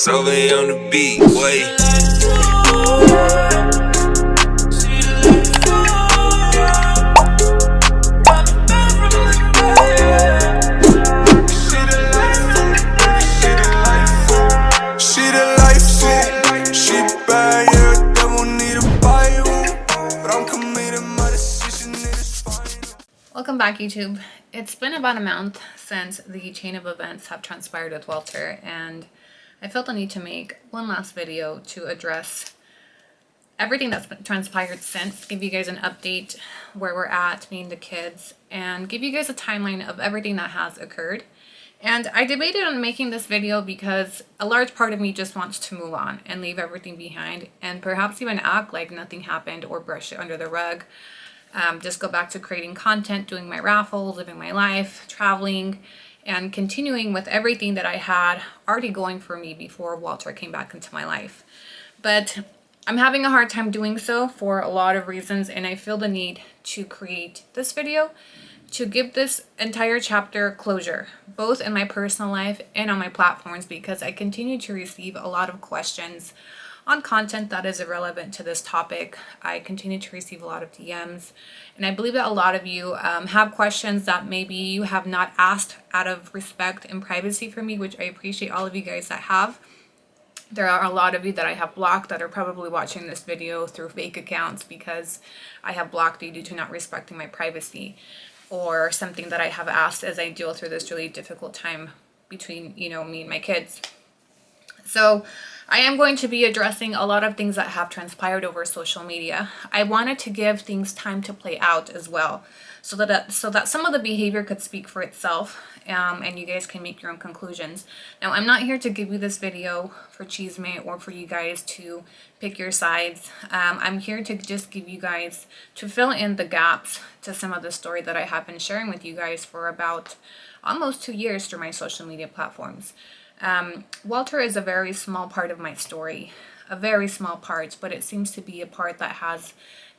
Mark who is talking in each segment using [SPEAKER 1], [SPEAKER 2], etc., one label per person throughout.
[SPEAKER 1] Sully on the beat, wait.
[SPEAKER 2] Welcome back, YouTube. It's been about a month since the chain of events have transpired with Walter, and I felt the need to make one last video to address everything that's been transpired since, give you guys an update where we're at, me and the kids, and give you guys a timeline of everything that has occurred. And I debated on making this video because a large part of me just wants to move on and leave everything behind and perhaps even act like nothing happened or brush it under the rug. Just go back to creating content, doing my raffles, living my life, traveling, and continuing with everything that I had already going for me before Walter came back into my life. But I'm having a hard time doing so for a lot of reasons, and I feel the need to create this video to give this entire chapter closure, both in my personal life and on my platforms, because I continue to receive a lot of questions on content that is irrelevant to this topic. I continue to receive a lot of DMs, and I believe that a lot of you have questions that maybe you have not asked out of respect and privacy for me, which I appreciate all of you guys that have. There are a lot of you that I have blocked that are probably watching this video through fake accounts because I have blocked you due to not respecting my privacy or something that I have asked as I deal through this really difficult time between, me and my kids. So I am going to be addressing a lot of things that have transpired over social media. I wanted to give things time to play out as well, so that some of the behavior could speak for itself, and you guys can make your own conclusions. Now, I'm not here to give you this video for chisme or for you guys to pick your sides. I'm here to just give you guys, to fill in the gaps to some of the story that I have been sharing with you guys for about almost 2 years through my social media platforms. Walter is a very small part of my story, a very small part, but it seems to be a part that has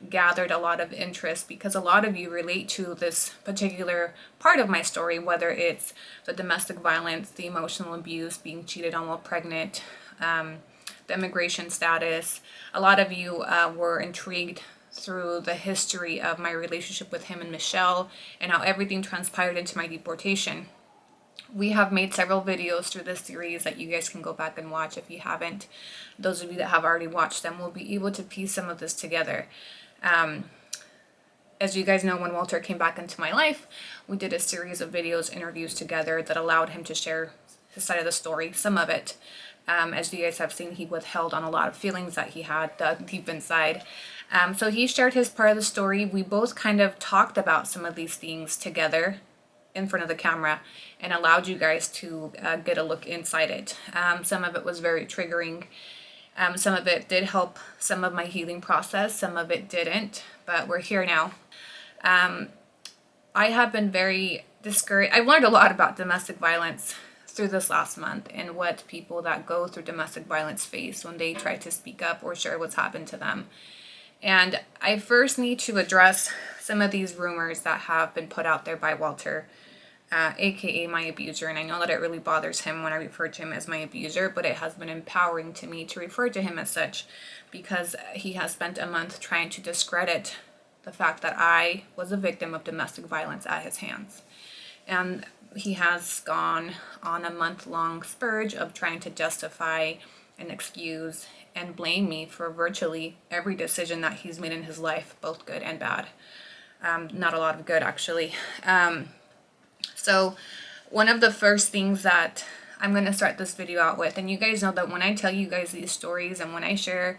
[SPEAKER 2] gathered a lot of interest because a lot of you relate to this particular part of my story, whether it's the domestic violence, the emotional abuse, being cheated on while pregnant, the immigration status. A lot of you were intrigued through the history of my relationship with him and Michelle and how everything transpired into my deportation. We have made several videos through this series that you guys can go back and watch if you haven't. Those of you that have already watched them will be able to piece some of this together. As you guys know, when Walter came back into my life, we did a series of videos, interviews together that allowed him to share his side of the story, some of it. As you guys have seen, he withheld on a lot of feelings that he had deep inside. So he shared his part of the story. We both kind of talked about some of these things together in front of the camera and allowed you guys to get a look inside it. Some of it was very triggering. Some of it did help some of my healing process. Some of it didn't, but we're here now. I have been very discouraged. I've learned a lot about domestic violence through this last month and what people that go through domestic violence face when they try to speak up or share what's happened to them. And I first need to address some of these rumors that have been put out there by Walter, aka my abuser. And I know that it really bothers him when I refer to him as my abuser, but it has been empowering to me to refer to him as such because he has spent a month trying to discredit the fact that I was a victim of domestic violence at his hands. And he has gone on a month-long spurge of trying to justify and excuse and blame me for virtually every decision that he's made in his life, both good and bad. Not a lot of good, actually. So one of the first things that I'm going to start this video out with, and you guys know that when I tell you guys these stories and when I share,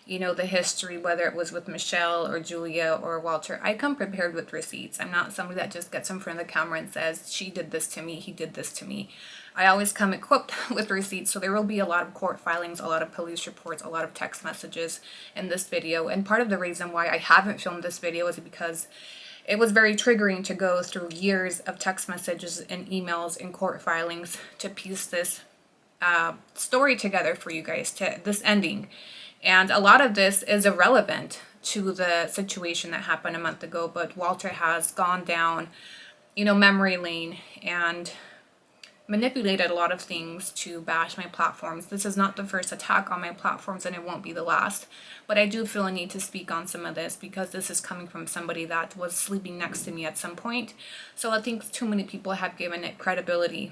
[SPEAKER 2] the history, whether it was with Michelle or Julia or Walter, I come prepared with receipts. I'm not somebody that just gets in front of the camera and says, she did this to me, he did this to me. I always come equipped with receipts, so there will be a lot of court filings, a lot of police reports, a lot of text messages in this video. And part of the reason why I haven't filmed this video is because it was very triggering to go through years of text messages and emails and court filings to piece this story together for you guys, to this ending. And a lot of this is irrelevant to the situation that happened a month ago, but Walter has gone down, memory lane and manipulated a lot of things to bash my platforms. This is not the first attack on my platforms, and it won't be the last. But I do feel a need to speak on some of this because this is coming from somebody that was sleeping next to me at some point. So I think too many people have given it credibility.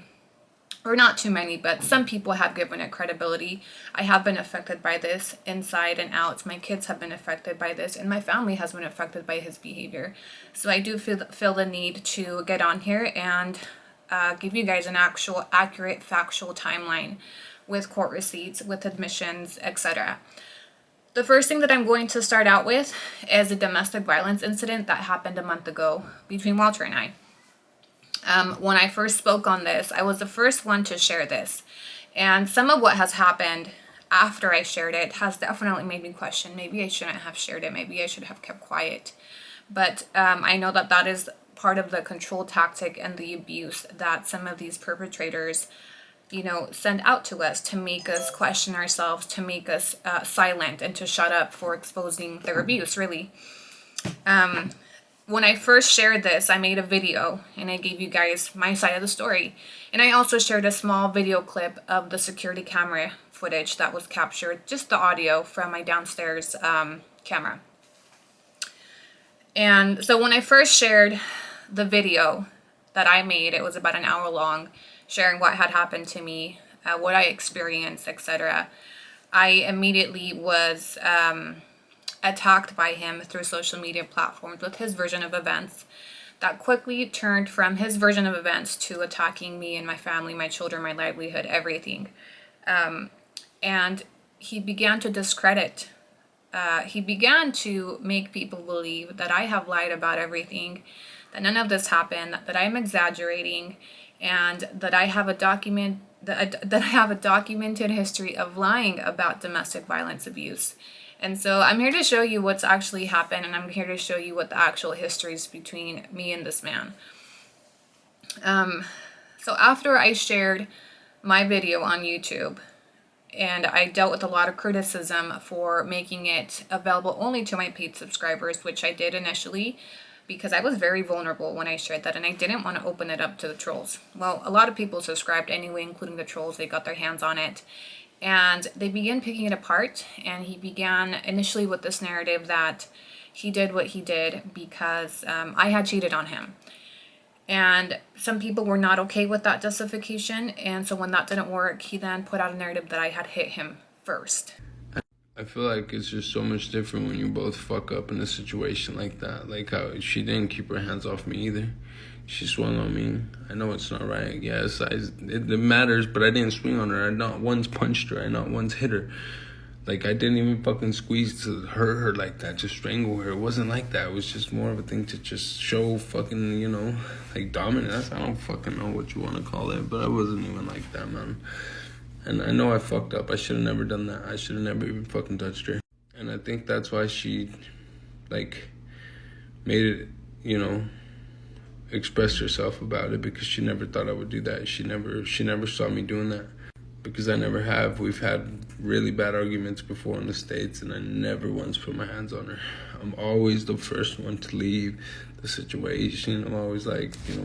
[SPEAKER 2] Or not too many, but some people have given it credibility. I have been affected by this inside and out. My kids have been affected by this, and my family has been affected by his behavior. So I do feel the need to get on here and give you guys an actual, accurate, factual timeline with court receipts, with admissions, etc. The first thing that I'm going to start out with is a domestic violence incident that happened a month ago between Walter and I. When I first spoke on this, I was the first one to share this. And some of what has happened after I shared it has definitely made me question, maybe I shouldn't have shared it, maybe I should have kept quiet. But I know that that is part of the control tactic and the abuse that some of these perpetrators, you know, send out to us to make us question ourselves, to make us silent and to shut up for exposing their abuse, really. When I first shared this, I made a video and I gave you guys my side of the story. And I also shared a small video clip of the security camera footage that was captured, just the audio from my downstairs camera. And so when I first shared the video that I made, it was about an hour long, sharing what had happened to me, what I experienced, etc. I immediately was attacked by him through social media platforms with his version of events that quickly turned from his version of events to attacking me and my family, my children, my livelihood, everything. And he began to discredit. He began to make people believe that I have lied about everything, that none of this happened, that I'm exaggerating, and that I have a documented history of lying about domestic violence abuse. And so I'm here to show you what's actually happened, and I'm here to show you what the actual history is between me and this man. So after I shared my video on YouTube, and I dealt with a lot of criticism for making it available only to my paid subscribers, which I did initially, because I was very vulnerable when I shared that, and I didn't want to open it up to the trolls. Well, a lot of people subscribed anyway, including the trolls. They got their hands on it. And they began picking it apart, and he began initially with this narrative that he did what he did because I had cheated on him. And some people were not okay with that justification, and so when that didn't work, he then put out a narrative that I had hit him first.
[SPEAKER 3] I feel like it's just so much different when you both fuck up in a situation like that. Like how she didn't keep her hands off me either. She swung on me. I know it's not right. Yes, it matters, but I didn't swing on her. I not once punched her. I not once hit her. Like, I didn't even fucking squeeze to hurt her like that, to strangle her. It wasn't like that. It was just more of a thing to just show fucking, you know, like dominance. I don't fucking know what you want to call it, but I wasn't even like that, man. And I know I fucked up. I should have never done that. I should have never even fucking touched her. And I think that's why she, like, made it, you know, expressed herself about it, because she never thought I would do that. She never saw me doing that, because I never have. We've had really bad arguments before in the States, and I never once put my hands on her. I'm always the first one to leave the situation. I'm always like, you know.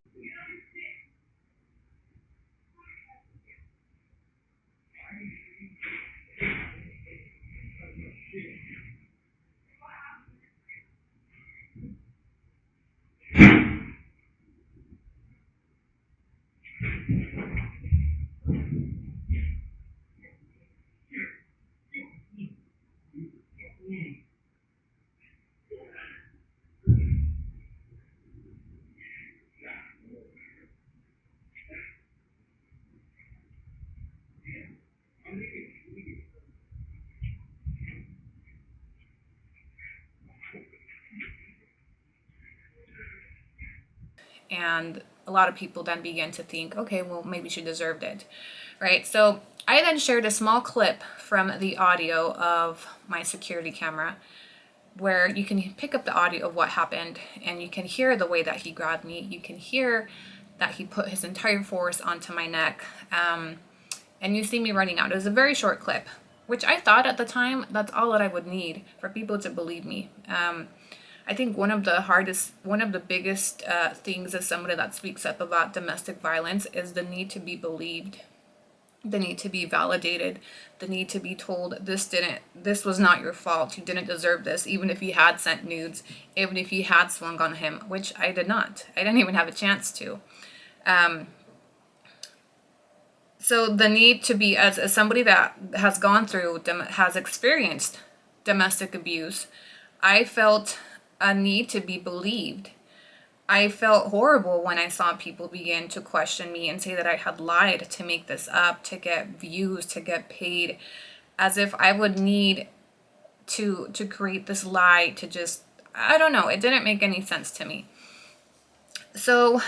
[SPEAKER 2] And a lot of people then began to think, okay, well, maybe she deserved it, right? So I then shared a small clip from the audio of my security camera where you can pick up the audio of what happened, and you can hear the way that he grabbed me. You can hear that he put his entire force onto my neck, and you see me running out. It was a very short clip, which I thought at the time that's all that I would need for people to believe me. I I think one of the biggest things as somebody that speaks up about domestic violence is the need to be believed, the need to be validated, the need to be told this was not your fault, you didn't deserve this, even if you had sent nudes, even if you had swung on him, which I did not. I didn't even have a chance to. So the need to be, as somebody that has gone through, has experienced domestic abuse, I felt a need to be believed. I felt horrible when I saw people begin to question me and say that I had lied to make this up, to get views, to get paid, as if I would need to create this lie to just, I don't know, it didn't make any sense to me. So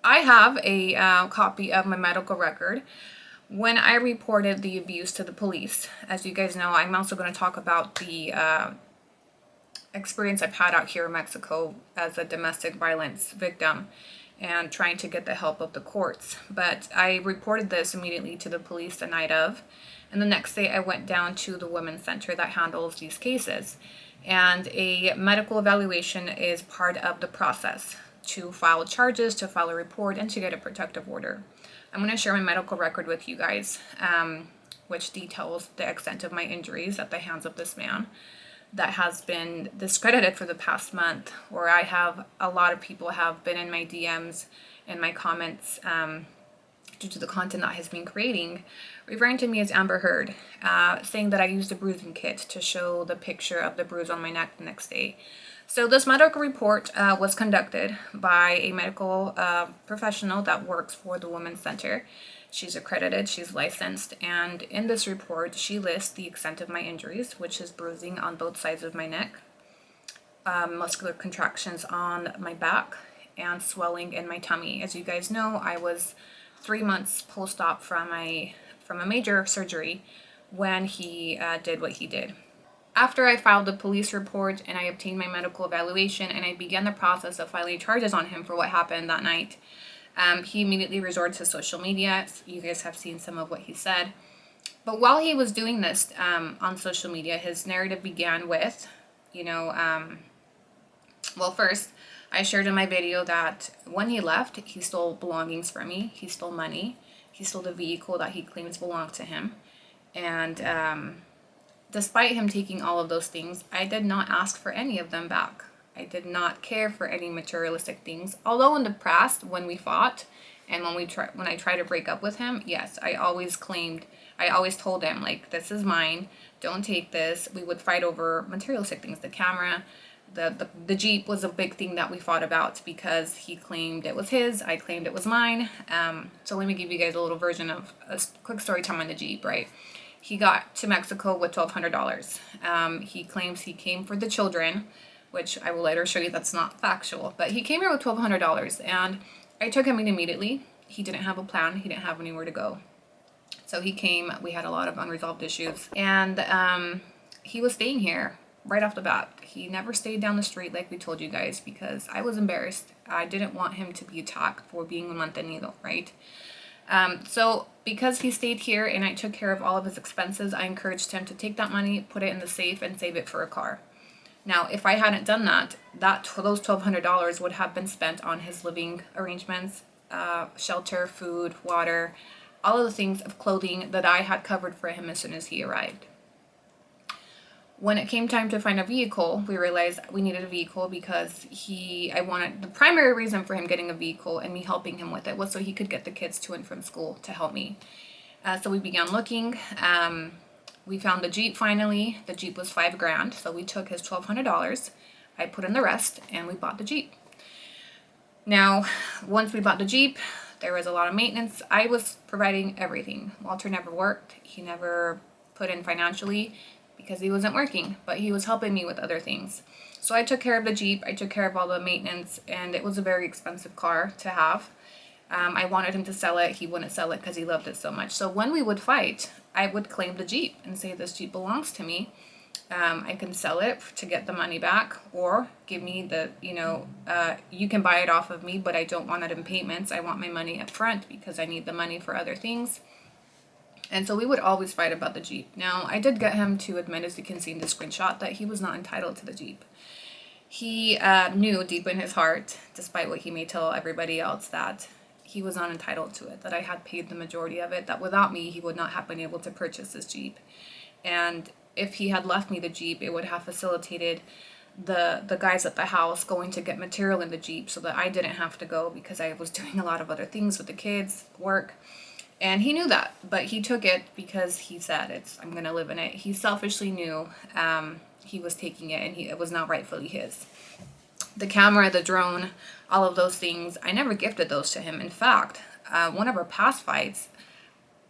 [SPEAKER 2] I have a copy of my medical record when I reported the abuse to the police. As you guys know, I'm also going to talk about the experience I've had out here in Mexico as a domestic violence victim and trying to get the help of the courts. But I reported this immediately to the police the night of, and the next day I went down to the women's center that handles these cases. And a medical evaluation is part of the process to file charges, to file a report, and to get a protective order. I'm going to share my medical record with you guys, which details the extent of my injuries at the hands of this man that has been discredited for the past month, where I have a lot of people have been in my DMs and my comments due to the content that has been creating, referring to me as Amber Heard, saying that I used a bruising kit to show the picture of the bruise on my neck the next day. So this medical report was conducted by a medical professional that works for the Women's Center. She's accredited, she's licensed, and in this report, she lists the extent of my injuries, which is bruising on both sides of my neck, muscular contractions on my back, and swelling in my tummy. As you guys know, I was 3 months post-op from a major surgery when he did what he did. After I filed the police report and I obtained my medical evaluation and I began the process of filing charges on him for what happened that night, he immediately resorted to social media. You guys have seen some of what he said. But while he was doing this on social media, his narrative began with, well, first, I shared in my video that when he left, he stole belongings from me. He stole money. He stole the vehicle that he claims belonged to him. And despite him taking all of those things, I did not ask for any of them back. I did not care for any materialistic things. Although in the past, when we fought and when I tried to break up with him, yes, I always told him, like, this is mine, don't take this. We would fight over materialistic things. The camera, the Jeep was a big thing that we fought about because he claimed it was his, I claimed it was mine. So let me give you guys a little version of a quick story time on the Jeep, right? He got to Mexico with $1,200. He claims he came for the children, which I will later show you that's not factual. But he came here with $1,200, and I took him in immediately. He didn't have a plan. He didn't have anywhere to go. So he came. We had a lot of unresolved issues. And he was staying here right off the bat. He never stayed down the street like we told you guys because I was embarrassed. I didn't want him to be attacked for being a mantenido, right? So because he stayed here and I took care of all of his expenses, I encouraged him to take that money, put it in the safe, and save it for a car. Now, if I hadn't done that, those $1,200 would have been spent on his living arrangements, shelter, food, water, all of the things of clothing that I had covered for him as soon as he arrived. When it came time to find a vehicle, we realized we needed a vehicle because the primary reason for him getting a vehicle and me helping him with it was so he could get the kids to and from school to help me. So we began looking. We found the Jeep finally. The Jeep was $5,000, so we took his $1,200. I put in the rest, and we bought the Jeep. Now, once we bought the Jeep, there was a lot of maintenance. I was providing everything. Walter never worked. He never put in financially because he wasn't working, but he was helping me with other things. So I took care of the Jeep. I took care of all the maintenance, and it was a very expensive car to have. I wanted him to sell it. He wouldn't sell it because he loved it so much. So when we would fight, I would claim the Jeep and say, this Jeep belongs to me. I can sell it to get the money back, or give me you can buy it off of me, but I don't want it in payments. I want my money up front because I need the money for other things. And so we would always fight about the Jeep. Now, I did get him to admit, as you can see in the screenshot, that he was not entitled to the Jeep. He knew deep in his heart, despite what he may tell everybody else, that he was not entitled to it, that I had paid the majority of it, that without me, he would not have been able to purchase this Jeep. And if he had left me the Jeep, it would have facilitated the guys at the house going to get material in the Jeep so that I didn't have to go, because I was doing a lot of other things with the kids, work. And he knew that, but he took it because he said, I'm going to live in it. He selfishly knew he was taking it, and it was not rightfully his. The camera, the drone, all of those things, I never gifted those to him. In fact, one of our past fights,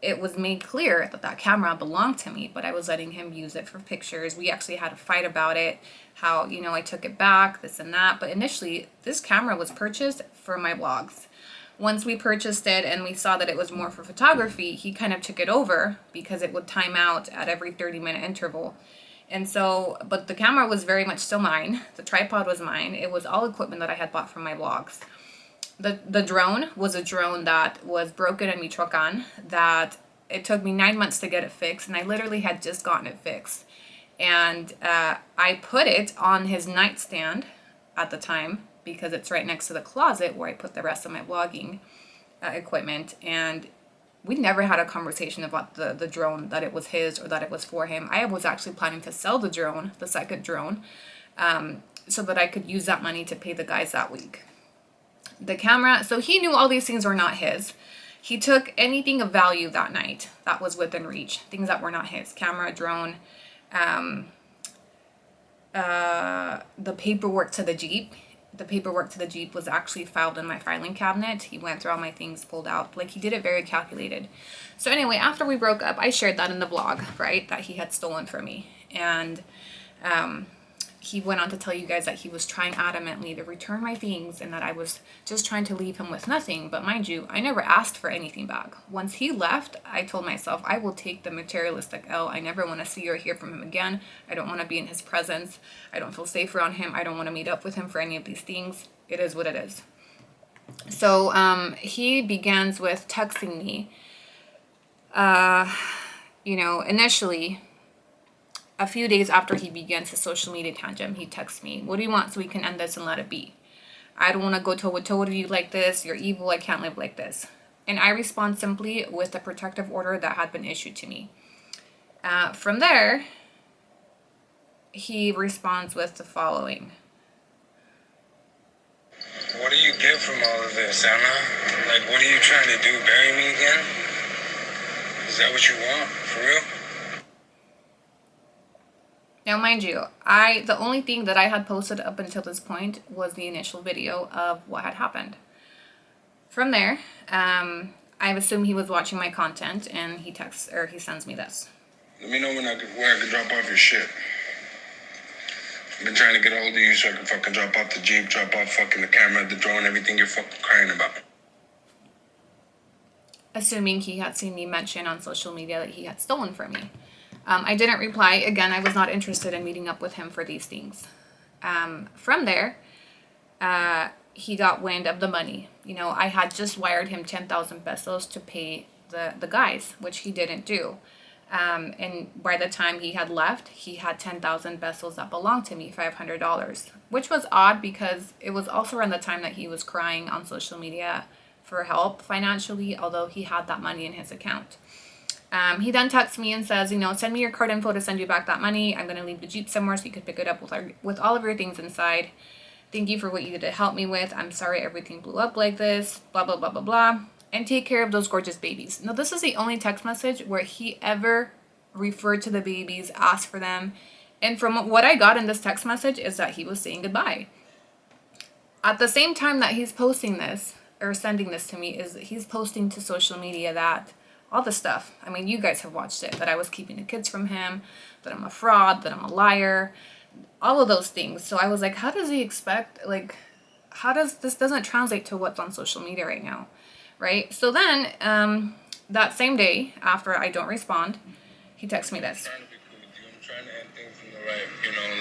[SPEAKER 2] it was made clear that that camera belonged to me, but I was letting him use it for pictures. We actually had a fight about it, how, I took it back, this and that. But initially, this camera was purchased for my vlogs. Once we purchased it and we saw that it was more for photography, he kind of took it over because it would time out at every 30-minute interval. And so, but the camera was very much still mine. The tripod was mine. It was all equipment that I had bought from my vlogs. The drone was a drone that was broken in Michoacan, that it took me 9 months to get it fixed, and I literally had just gotten it fixed. And I put it on his nightstand at the time because it's right next to the closet where I put the rest of my vlogging equipment. And we never had a conversation about the drone, that it was his or that it was for him. I was actually planning to sell the drone, the second drone, so that I could use that money to pay the guys that week. The camera, so he knew all these things were not his. He took anything of value that night that was within reach, things that were not his. Camera, drone, the paperwork to the Jeep. The paperwork to the Jeep was actually filed in my filing cabinet. He went through all my things, pulled out. Like, he did it very calculated. So anyway, after we broke up, I shared that in the vlog, right? That he had stolen from me. And he went on to tell you guys that he was trying adamantly to return my things and that I was just trying to leave him with nothing. But mind you, I never asked for anything back. Once he left, I told myself, I will take the materialistic L. I never want to see or hear from him again. I don't want to be in his presence. I don't feel safe around him. I don't want to meet up with him for any of these things. It is what it is. So he begins with texting me, initially, a few days after he begins his social media tangent, he texts me, what do you want so we can end this and let it be? I don't want to go toe-to-toe with you like this. You're evil. I can't live like this. And I respond simply with the protective order that had been issued to me. From there, he responds with the following.
[SPEAKER 4] What do you get from all of this, Anna? Like, what are you trying to do? Bury me again? Is that what you want? For real?
[SPEAKER 2] Now, mind you, the only thing that I had posted up until this point was the initial video of what had happened. From there, I assume he was watching my content, and he sends me this.
[SPEAKER 4] Let me know where I can drop off your shit. I've been trying to get a hold of you so I can fucking drop off the Jeep, drop off fucking the camera, the drone, everything you're fucking crying about.
[SPEAKER 2] Assuming he had seen me mention on social media that he had stolen from me. I didn't reply. Again, I was not interested in meeting up with him for these things. From there, he got wind of the money. I had just wired him 10,000 pesos to pay the guys, which he didn't do. And by the time he had left, he had 10,000 pesos that belonged to me, $500, which was odd because it was also around the time that he was crying on social media for help financially, although he had that money in his account. He then texts me and says, send me your card info to send you back that money. I'm going to leave the Jeep somewhere so you could pick it up with all of your things inside. Thank you for what you did to help me with. I'm sorry everything blew up like this. Blah, blah, blah, blah, blah. And take care of those gorgeous babies. Now, this is the only text message where he ever referred to the babies, asked for them. And from what I got in this text message is that he was saying goodbye. At the same time that he's posting this, or sending this to me, is he's posting to social media that all the stuff. I mean, you guys have watched it, that I was keeping the kids from him, that I'm a fraud, that I'm a liar, all of those things. So I was like, how does he expect, this doesn't translate to what's on social media right now, right? So then, that same day, after I don't respond, he texts me this.
[SPEAKER 4] I'm trying to be cool with you. I'm trying to end things from the right,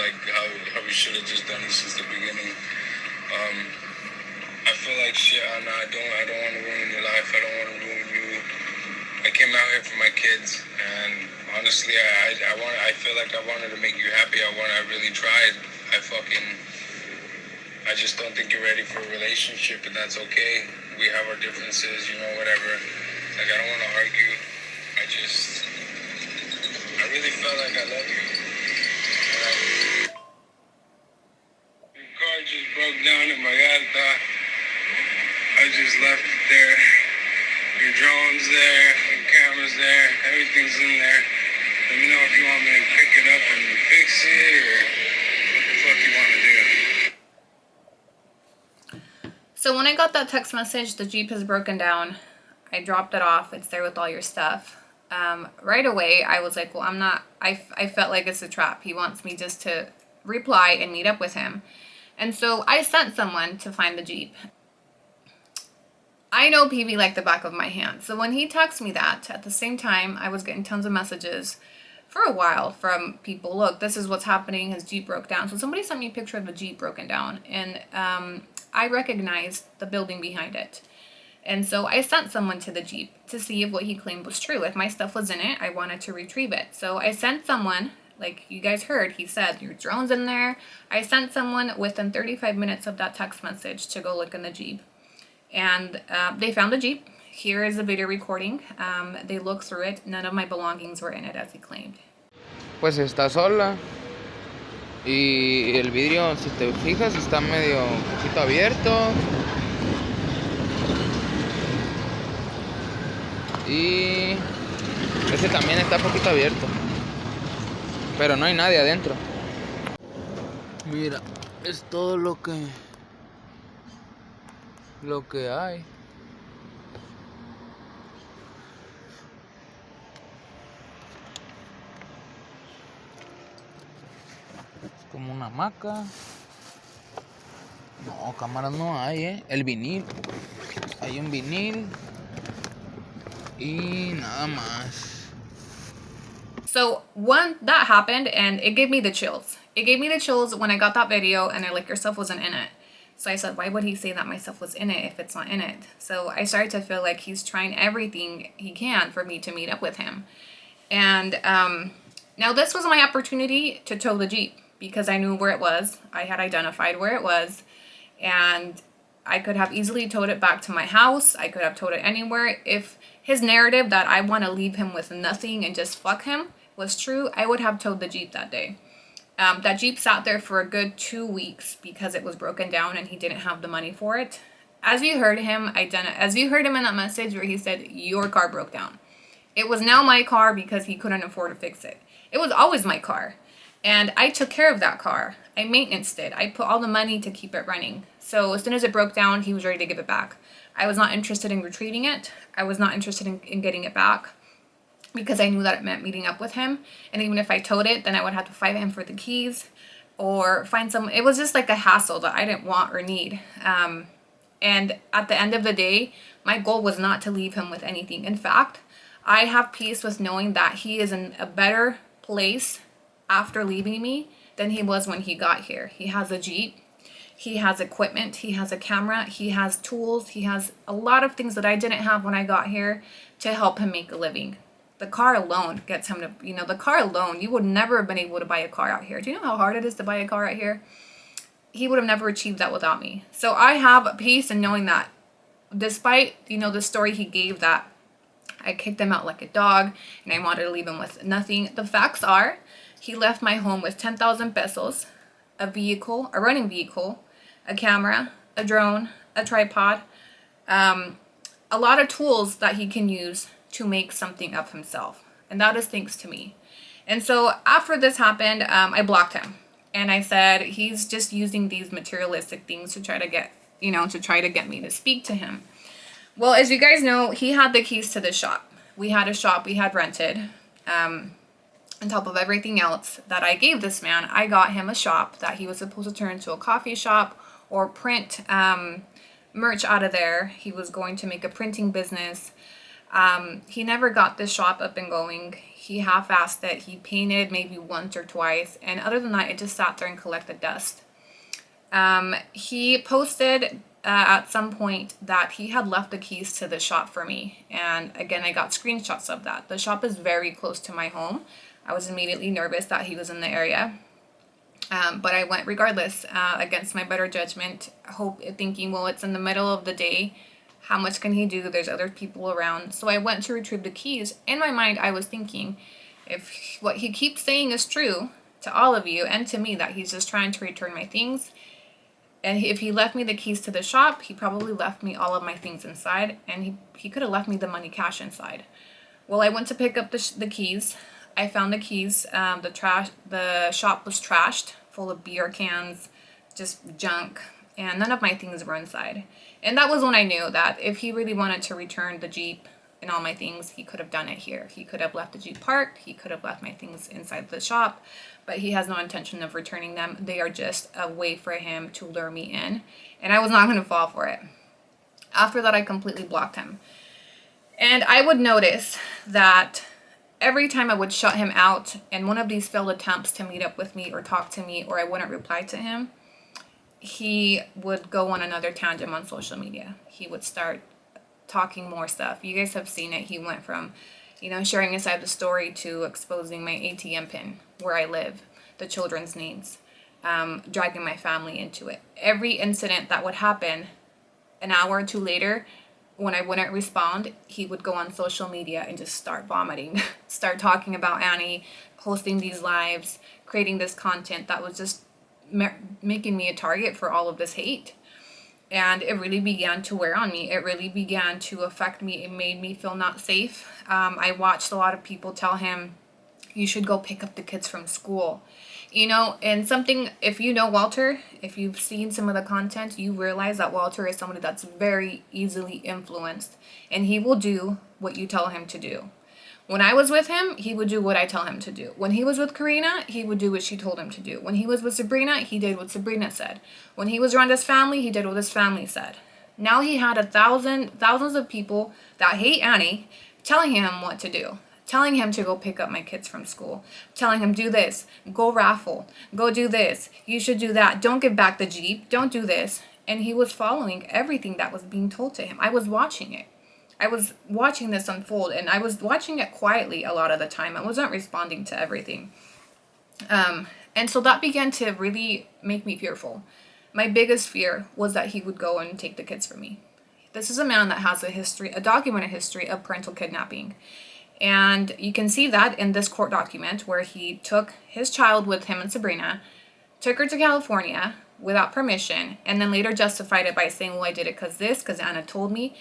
[SPEAKER 4] like how we should have just done this since the beginning. I feel like shit, Anna, I don't want to ruin your life. I don't want to ruin you. I came out here for my kids, and honestly, I feel like I wanted to make you happy. I really tried. I I just don't think you're ready for a relationship, and that's okay. We have our differences, you know, whatever. Like, I don't want to argue. I really felt like I love you. Your car just broke down in Vallarta. I just left it there. Your drone's there, your camera's there, everything's in there. Let me know if you want me to pick it up and fix it, or what the fuck you want to do.
[SPEAKER 2] So when I got that text message, the Jeep is broken down. I dropped it off. It's there with all your stuff. Right away, I was like, well, I'm not, I felt like it's a trap. He wants me just to reply and meet up with him. And so I sent someone to find the Jeep. I know PV like the back of my hand. So when he texted me that, at the same time, I was getting tons of messages for a while from people. Look, this is what's happening. His Jeep broke down. So somebody sent me a picture of the Jeep broken down. And I recognized the building behind it. And so I sent someone to the Jeep to see if what he claimed was true. If my stuff was in it, I wanted to retrieve it. So I sent someone, like you guys heard, he said, your drone's in there. I sent someone within 35 minutes of that text message to go look in the Jeep. And they found the Jeep. Here is a video recording. They looked through it. None of my belongings were in it, as he claimed.
[SPEAKER 5] Pues está sola. Y el vidrio, si te fijas, está medio un poquito abierto. Y ese también está un poquito abierto. Pero no hay nadie adentro. Mira, es todo lo que hay. Es como una hamaca. No, cámaras no hay, El vinil. Hay un vinil. Y nada más.
[SPEAKER 2] So that happened, and it gave me the chills. It gave me the chills when I got that video, and they're like, your stuff wasn't in it. So I said, why would he say that my stuff was in it if it's not in it? So I started to feel like he's trying everything he can for me to meet up with him. And now this was my opportunity to tow the Jeep, because I knew where it was. I had identified where it was, and I could have easily towed it back to my house. I could have towed it anywhere. If his narrative that I want to leave him with nothing and just fuck him was true, I would have towed the Jeep that day. That Jeep sat there for a good 2 weeks because it was broken down and he didn't have the money for it. As you heard him in that message where he said, your car broke down. It was now my car because he couldn't afford to fix it. It was always my car. And I took care of that car. I maintenanced it. I put all the money to keep it running. So as soon as it broke down, he was ready to give it back. I was not interested in retrieving it. I was not interested in getting it back, because I knew that it meant meeting up with him. And even if I towed it, then I would have to fight him for the keys or find some. It was just like a hassle that I didn't want or need. And at the end of the day, my goal was not to leave him with anything. In fact, I have peace with knowing that he is in a better place after leaving me than he was when he got here. He has a Jeep. He has equipment. He has a camera. He has tools. He has a lot of things that I didn't have when I got here to help him make a living. The car alone gets him to, the car alone, you would never have been able to buy a car out here. Do you know how hard it is to buy a car out here? He would have never achieved that without me. So I have peace in knowing that despite, the story he gave that I kicked him out like a dog and I wanted to leave him with nothing. The facts are he left my home with 10,000 pesos, a running vehicle, a camera, a drone, a tripod, a lot of tools that he can use to make something of himself. And that is thanks to me. And so after this happened, I blocked him. And I said, he's just using these materialistic things to try to get me to speak to him. Well, as you guys know, he had the keys to the shop. We had a shop we had rented. On top of everything else that I gave this man, I got him a shop that he was supposed to turn into a coffee shop or print merch out of there. He was going to make a printing business. He never got this shop up and going. He half-assed it. He painted maybe once or twice. And other than that, it just sat there and collected dust. He posted at some point that he had left the keys to the shop for me. And again, I got screenshots of that. The shop is very close to my home. I was immediately nervous that he was in the area. But I went regardless, against my better judgment, thinking, well, it's in the middle of the day. How much can he do? There's other people around. So I went to retrieve the keys. In my mind, I was thinking, if what he keeps saying is true to all of you and to me, that he's just trying to return my things, and if he left me the keys to the shop, he probably left me all of my things inside, and he could have left me the money cash inside. Well, I went to pick up the keys. I found the keys. The shop was trashed, full of beer cans, just junk, and none of my things were inside. And that was when I knew that if he really wanted to return the Jeep and all my things, he could have done it here. He could have left the Jeep parked. He could have left my things inside the shop, but he has no intention of returning them. They are just a way for him to lure me in, and I was not going to fall for it. After that, I completely blocked him. And I would notice that every time I would shut him out, and one of these failed attempts to meet up with me or talk to me, or I wouldn't reply to him, he would go on another tangent on social media. He would start talking more stuff. You guys have seen it. He went from, sharing his side of the story to exposing my ATM pin, where I live, the children's names, dragging my family into it. Every incident that would happen, an hour or two later, when I wouldn't respond, he would go on social media and just start vomiting, start talking about Annie, hosting these lives, creating this content that was just making me a target for all of this hate. And it really began to wear on me. It really began to affect me. It made me feel not safe. I watched a lot of people tell him, you should go pick up the kids from school. And something, if you know Walter, if you've seen some of the content, you realize that Walter is somebody that's very easily influenced, and he will do what you tell him to do. When I was with him, he would do what I tell him to do. When he was with Karina, he would do what she told him to do. When he was with Sabrina, he did what Sabrina said. When he was around his family, he did what his family said. Now he had thousands of people that hate Annie telling him what to do. Telling him to go pick up my kids from school. Telling him, do this. Go raffle. Go do this. You should do that. Don't give back the Jeep. Don't do this. And he was following everything that was being told to him. I was watching it. I was watching this unfold, and I was watching it quietly a lot of the time. I wasn't responding to everything. And so that began to really make me fearful. My biggest fear was that he would go and take the kids from me. This is a man that has a documented history of parental kidnapping. And you can see that in this court document where he took his child with him and Sabrina, took her to California without permission, and then later justified it by saying, well, I did it because Anna told me.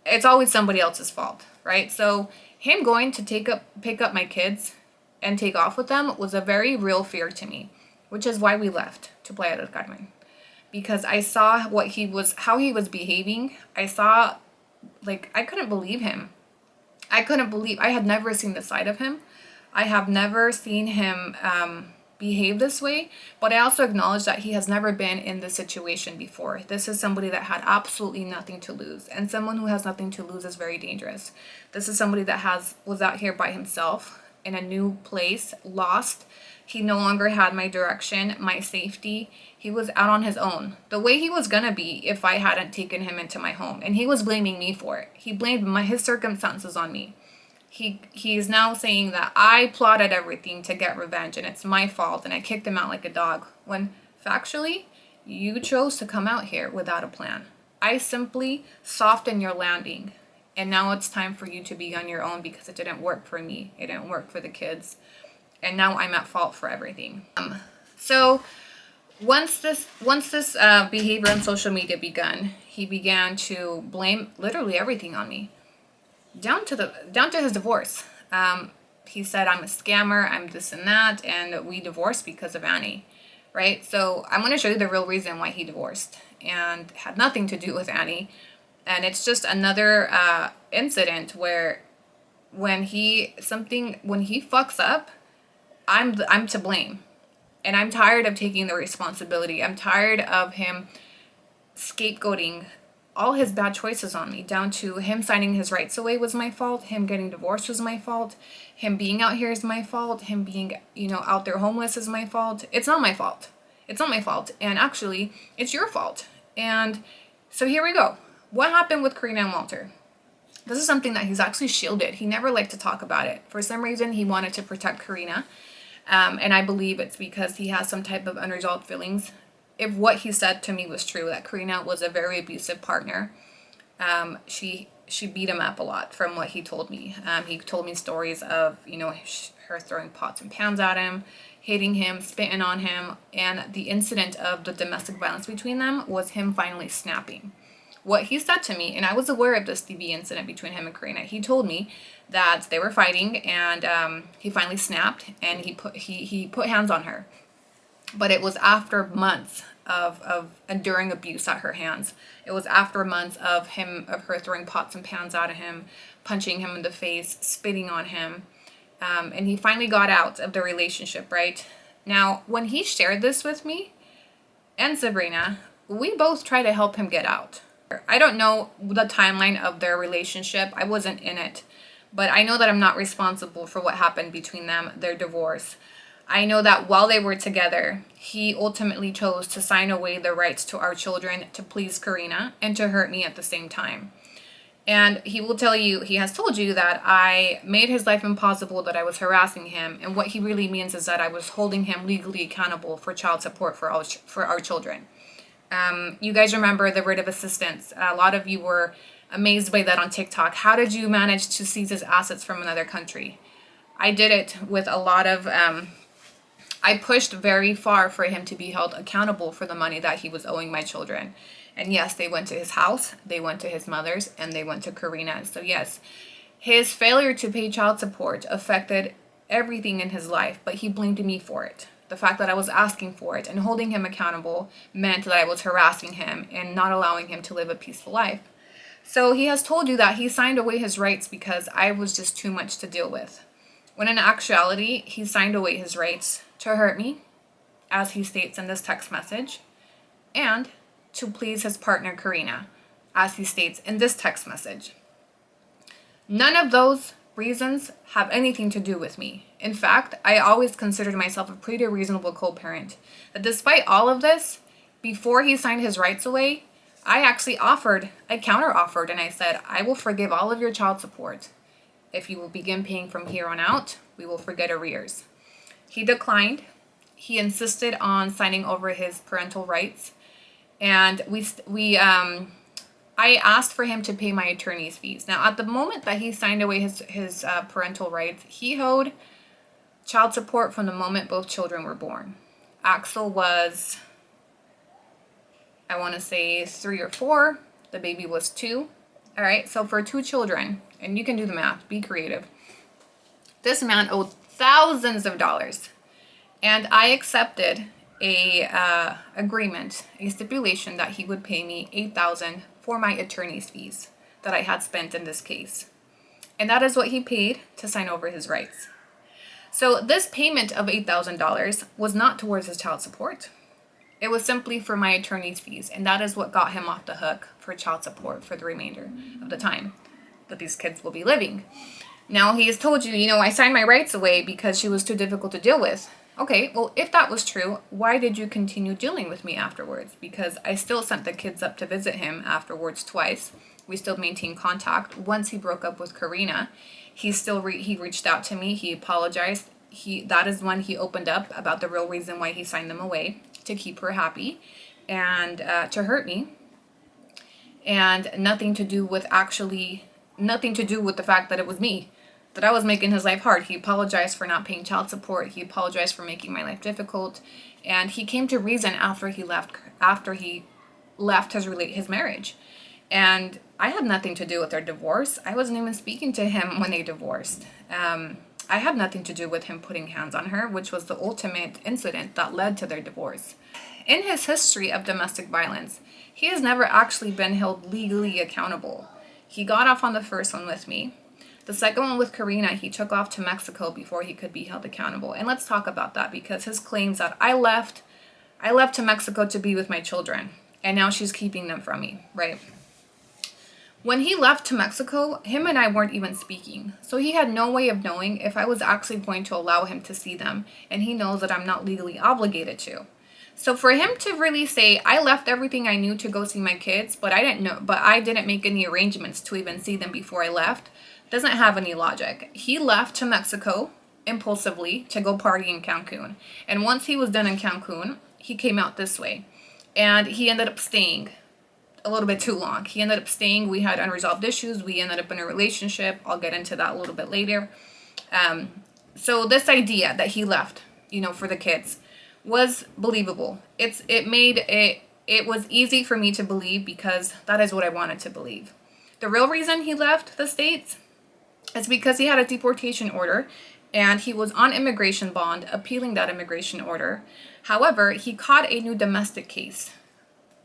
[SPEAKER 2] It's always somebody else's fault, right? So him going to pick up my kids and take off with them was a very real fear to me, which is why we left to Playa del Carmen. Because I saw how he was behaving. I saw, I couldn't believe him. I had never seen the side of him. I have never seen him behave this way, but I also acknowledge that he has never been in this situation before. This is somebody that had absolutely nothing to lose, and someone who has nothing to lose is very dangerous. This is somebody that was out here by himself in a new place, lost. He no longer had my direction, my safety. He was out on his own, the way he was gonna be if I hadn't taken him into my home, and he was blaming me for it. He blamed his circumstances on me. He is now saying that I plotted everything to get revenge and it's my fault and I kicked him out like a dog, when factually you chose to come out here without a plan. I simply softened your landing, and now it's time for you to be on your own because it didn't work for me. It didn't work for the kids, and now I'm at fault for everything. So once this behavior on social media began, he began to blame literally everything on me. Down to his divorce. He said I'm a scammer, I'm this and that, and we divorced because of Annie, right? So I'm going to show you the real reason why he divorced, and had nothing to do with Annie. And it's just another incident where when he fucks up, I'm to blame, and I'm tired of taking the responsibility. I'm tired of him scapegoating all his bad choices on me, down to him signing his rights away was my fault, him getting divorced was my fault, him being out here is my fault, him being, out there homeless is my fault. It's not my fault. It's not my fault. And actually, it's your fault. And so here we go. What happened with Karina and Walter? This is something that he's actually shielded. He never liked to talk about it. For some reason, he wanted to protect Karina. And I believe it's because he has some type of unresolved feelings. If what he said to me was true, that Karina was a very abusive partner, she beat him up a lot from what he told me. He told me stories of, her throwing pots and pans at him, hitting him, spitting on him, and the incident of the domestic violence between them was him finally snapping. What he said to me, and I was aware of this TV incident between him and Karina, he told me that they were fighting, and he finally snapped, and he put hands on her. But it was after months of enduring abuse at her hands. It was after months of her throwing pots and pans at him, punching him in the face, spitting on him. And he finally got out of the relationship, right? Now, when he shared this with me and Sabrina, we both tried to help him get out. I don't know the timeline of their relationship. I wasn't in it. But I know that I'm not responsible for what happened between them, their divorce. I know that while they were together, he ultimately chose to sign away the rights to our children to please Karina and to hurt me at the same time. And he has told you that I made his life impossible, that I was harassing him. And what he really means is that I was holding him legally accountable for child support for our children. You guys remember the writ of assistance. A lot of you were amazed by that on TikTok. How did you manage to seize his assets from another country? I did it with a lot of... I pushed very far for him to be held accountable for the money that he was owing my children. And yes, they went to his house, they went to his mother's, and they went to Karina's. So yes, his failure to pay child support affected everything in his life, but he blamed me for it. The fact that I was asking for it and holding him accountable meant that I was harassing him and not allowing him to live a peaceful life. So he has told you that he signed away his rights because I was just too much to deal with. When in actuality, he signed away his rights to hurt me, as he states in this text message, and to please his partner Karina, as he states in this text message. None of those reasons have anything to do with me. In fact, I always considered myself a pretty reasonable co-parent. That despite all of this, before he signed his rights away, I counter-offered, and I said, I will forgive all of your child support. If you will begin paying from here on out, we will forget arrears. He declined. He insisted on signing over his parental rights. And I asked for him to pay my attorney's fees. Now, at the moment that he signed away his parental rights, he owed child support from the moment both children were born. Axel was, I want to say 3 or 4. The baby was 2. All right, so for 2 children, and you can do the math, be creative. This man owed thousands of dollars. And I accepted a stipulation that he would pay me $8,000 for my attorney's fees that I had spent in this case. And that is what he paid to sign over his rights. So this payment of $8,000 was not towards his child support. It was simply for my attorney's fees. And that is what got him off the hook for child support for the remainder of the time that these kids will be living. Now, he has told you, I signed my rights away because she was too difficult to deal with. Okay, well, if that was true, why did you continue dealing with me afterwards? Because I still sent the kids up to visit him afterwards twice. We still maintained contact. Once he broke up with Karina, he reached out to me. He apologized. That is when he opened up about the real reason why he signed them away, to keep her happy and to hurt me. And nothing to do with the fact that it was me, that I was making his life hard. He apologized for not paying child support. He apologized for making my life difficult. And he came to reason after he left his marriage. And I had nothing to do with their divorce. I wasn't even speaking to him when they divorced. I had nothing to do with him putting hands on her, which was the ultimate incident that led to their divorce. In his history of domestic violence, he has never actually been held legally accountable. He got off on the first one with me. The second one with Karina, he took off to Mexico before he could be held accountable. And let's talk about that, because his claims that I left to Mexico to be with my children, and now she's keeping them from me, right? When he left to Mexico, him and I weren't even speaking. So he had no way of knowing if I was actually going to allow him to see them. And he knows that I'm not legally obligated to. So for him to really say, I left everything I knew to go see my kids, but I didn't make any arrangements to even see them before I left, doesn't have any logic. He left to Mexico impulsively to go party in Cancun. And once he was done in Cancun, he came out this way. And he ended up staying a little bit too long. He ended up staying. We had unresolved issues. We ended up in a relationship. I'll get into that a little bit later. So this idea that he left, you know, for the kids was believable. It was easy for me to believe because that is what I wanted to believe. The real reason he left the States is because he had a deportation order and he was on immigration bond appealing that immigration order. However, he caught a new domestic case,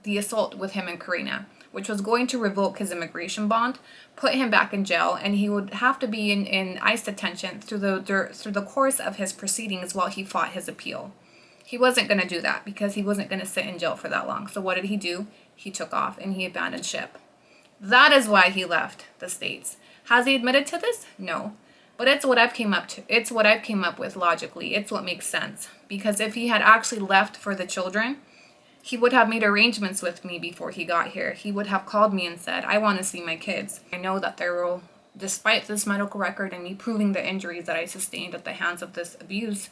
[SPEAKER 2] the assault with him and Karina, which was going to revoke his immigration bond, put him back in jail, and he would have to be in ICE detention through the course of his proceedings while he fought his appeal. He wasn't going to do that because he wasn't going to sit in jail for that long. So what did he do? He took off and he abandoned ship. That is why he left the States. Has he admitted to this? No. But it's what I've came up to. It's what I've came up with logically. It's what makes sense. Because if he had actually left for the children, he would have made arrangements with me before he got here. He would have called me and said, I want to see my kids. I know that there will, despite this medical record and me proving the injuries that I sustained at the hands of this abuse,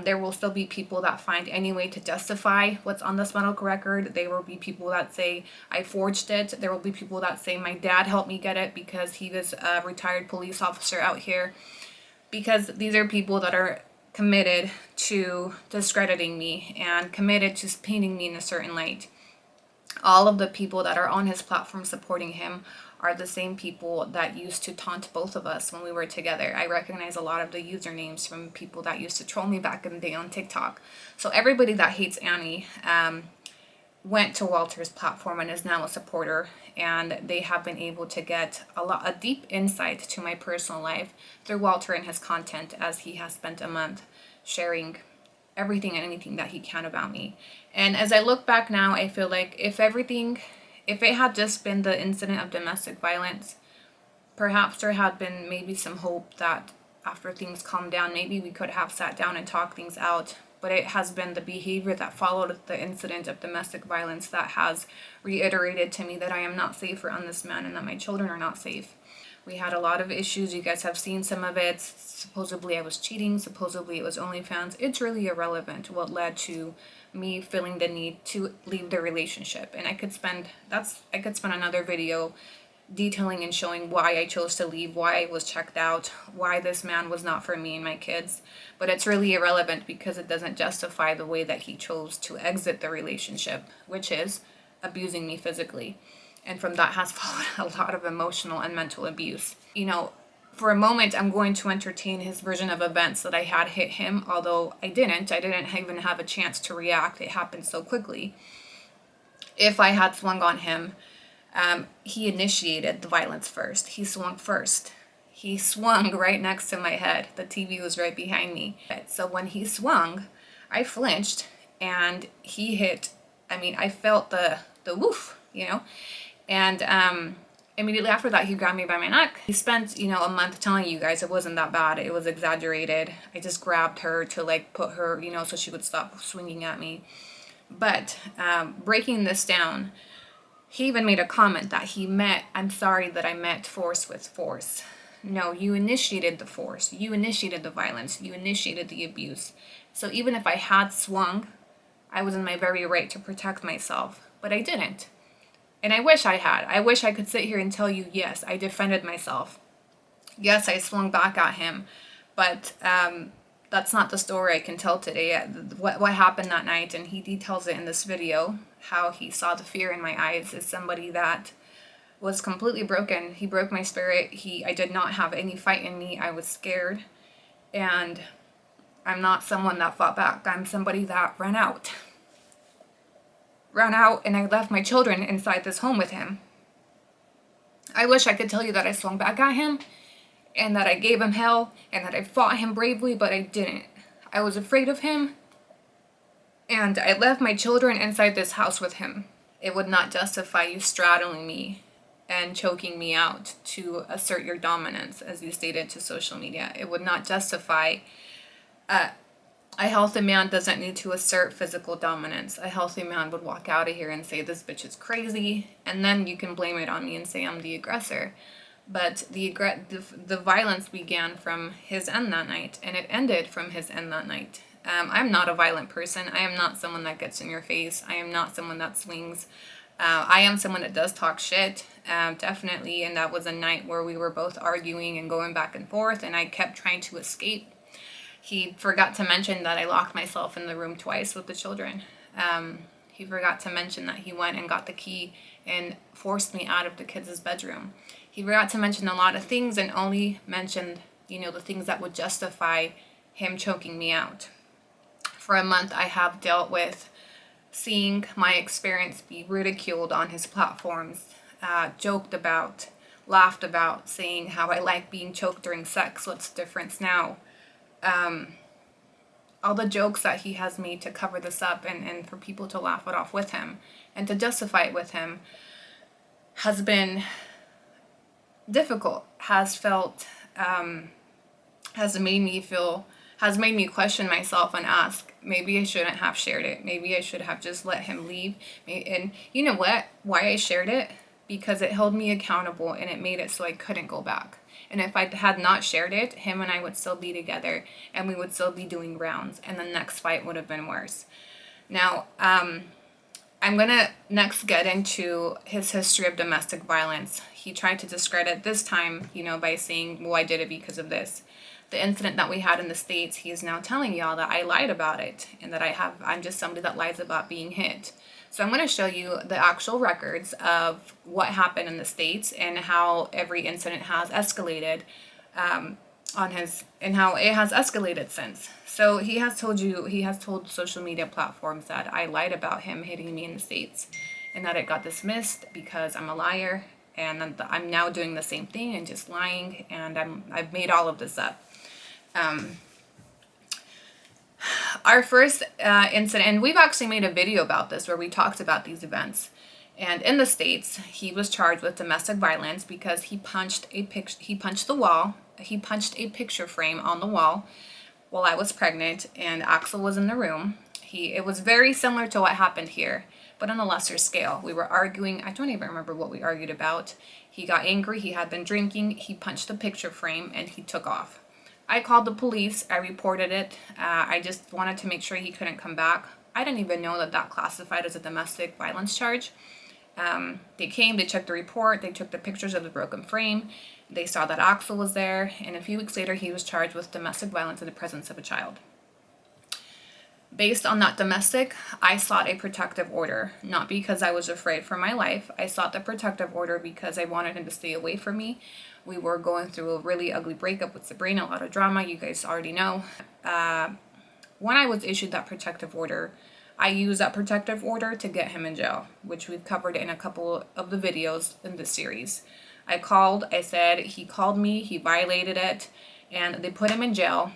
[SPEAKER 2] there will still be people that find any way to justify what's on this medical record. There will be people that say I forged it. There will be people that say my dad helped me get it because he was a retired police officer out here. Because these are people that are committed to discrediting me and committed to painting me in a certain light. All of the people that are on his platform supporting him are the same people that used to taunt both of us when we were together. I recognize a lot of the usernames from people that used to troll me back in the day on TikTok. So everybody that hates Annie went to Walter's platform and is now a supporter, and they have been able to get a deep insight to my personal life through Walter and his content, as he has spent a month sharing everything and anything that he can about me. And as I look back now, I feel like if it had just been the incident of domestic violence, perhaps there had been maybe some hope that after things calmed down, maybe we could have sat down and talked things out. But it has been the behavior that followed the incident of domestic violence that has reiterated to me that I am not safe around this man and that my children are not safe. We had a lot of issues. You guys have seen some of it. Supposedly I was cheating. Supposedly it was OnlyFans. It's really irrelevant what led to me feeling the need to leave the relationship. And I could spend another video detailing and showing why I chose to leave, why I was checked out, why this man was not for me and my kids. But it's really irrelevant because it doesn't justify the way that he chose to exit the relationship, which is abusing me physically. And from that has followed a lot of emotional and mental abuse. You know, for a moment, I'm going to entertain his version of events that I had hit him, although I didn't even have a chance to react. It happened so quickly. If I had swung on him, he initiated the violence first. He swung first. He swung right next to my head. The TV was right behind me. So when he swung, I flinched and he hit. I mean, I felt the woof, you know. And immediately after that, he grabbed me by my neck. He spent, you know, a month telling you guys it wasn't that bad. It was exaggerated. I just grabbed her to like put her, you know, so she would stop swinging at me. But breaking this down, he even made a comment that I'm sorry that I met force with force. No, you initiated the force. You initiated the violence. You initiated the abuse. So even if I had swung, I was in my very right to protect myself. But I didn't. And I wish I had. I wish I could sit here and tell you, yes, I defended myself. Yes, I swung back at him. But that's not the story I can tell today. What happened that night, and he details it in this video, how he saw the fear in my eyes, is somebody that was completely broken. He broke my spirit. I did not have any fight in me. I was scared. And I'm not someone that fought back. I'm somebody that ran out, and I left my children inside this home with him. I wish I could tell you that I swung back at him and that I gave him hell and that I fought him bravely, but I didn't. I was afraid of him, and I left my children inside this house with him. It would not justify you straddling me and choking me out to assert your dominance, as you stated to social media. It would not justify a healthy man doesn't need to assert physical dominance. A healthy man would walk out of here and say, this bitch is crazy, and then you can blame it on me and say I'm the aggressor. But the violence began from his end that night, and it ended from his end that night. I'm not a violent person. I am not someone that gets in your face. I am not someone that swings. I am someone that does talk shit, definitely, and that was a night where we were both arguing and going back and forth, and I kept trying to escape. He forgot to mention that I locked myself in the room twice with the children. He forgot to mention that he went and got the key and forced me out of the kids' bedroom. He forgot to mention a lot of things and only mentioned, the things that would justify him choking me out. For a month, I have dealt with seeing my experience be ridiculed on his platforms, joked about, laughed about, saying how I like being choked during sex, what's the difference now? All the jokes that he has made to cover this up and for people to laugh it off with him and to justify it with him has been difficult, has made me question myself and ask, maybe I shouldn't have shared it. Maybe I should have just let him leave. And you know what? Why I shared it? Because it held me accountable and it made it so I couldn't go back. And if I had not shared it, him and I would still be together and we would still be doing rounds and the next fight would have been worse. Now, I'm going to next get into his history of domestic violence. He tried to discredit this time, by saying, well, I did it because of this. The incident that we had in the States, he is now telling y'all that I lied about it and that I'm just somebody that lies about being hit. So I'm going to show you the actual records of what happened in the States and how every incident has escalated and how it has escalated since. So he has told social media platforms that I lied about him hitting me in the States and that it got dismissed because I'm a liar and that I'm now doing the same thing and just lying and I've made all of this up. Our first incident, and we've actually made a video about this where we talked about these events. And in the States, he was charged with domestic violence because he punched a picture frame on the wall while I was pregnant and Axel was in the room. It was very similar to what happened here, but on a lesser scale. We were arguing. I don't even remember what we argued about. He got angry. He had been drinking. He punched the picture frame and he took off. I called the police. I reported it. I just wanted to make sure he couldn't come back. I didn't even know that classified as a domestic violence charge. They came, they checked the report, they took the pictures of the broken frame. They saw that Axel was there, and a few weeks later he was charged with domestic violence in the presence of a child. Based on that domestic, I sought a protective order, not because I was afraid for my life. I sought the protective order because I wanted him to stay away from me. We were going through a really ugly breakup with Sabrina, a lot of drama, you guys already know. When I was issued that protective order, I used that protective order to get him in jail, which we've covered in a couple of the videos in this series. I said he called me, he violated it, and they put him in jail,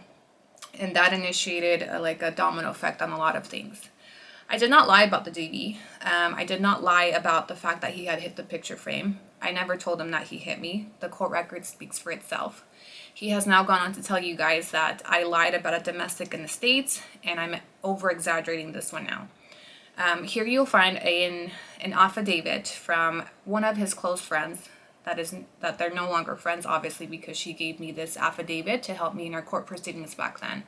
[SPEAKER 2] and that initiated a domino effect on a lot of things. I did not lie about the DV. I did not lie about the fact that he had hit the picture frame. I never told him that he hit me. The court record speaks for itself. He has now gone on to tell you guys that I lied about a domestic in the States, and I'm over-exaggerating this one now. Here you'll find an affidavit from one of his close friends, that they're no longer friends, obviously, because she gave me this affidavit to help me in our court proceedings back then,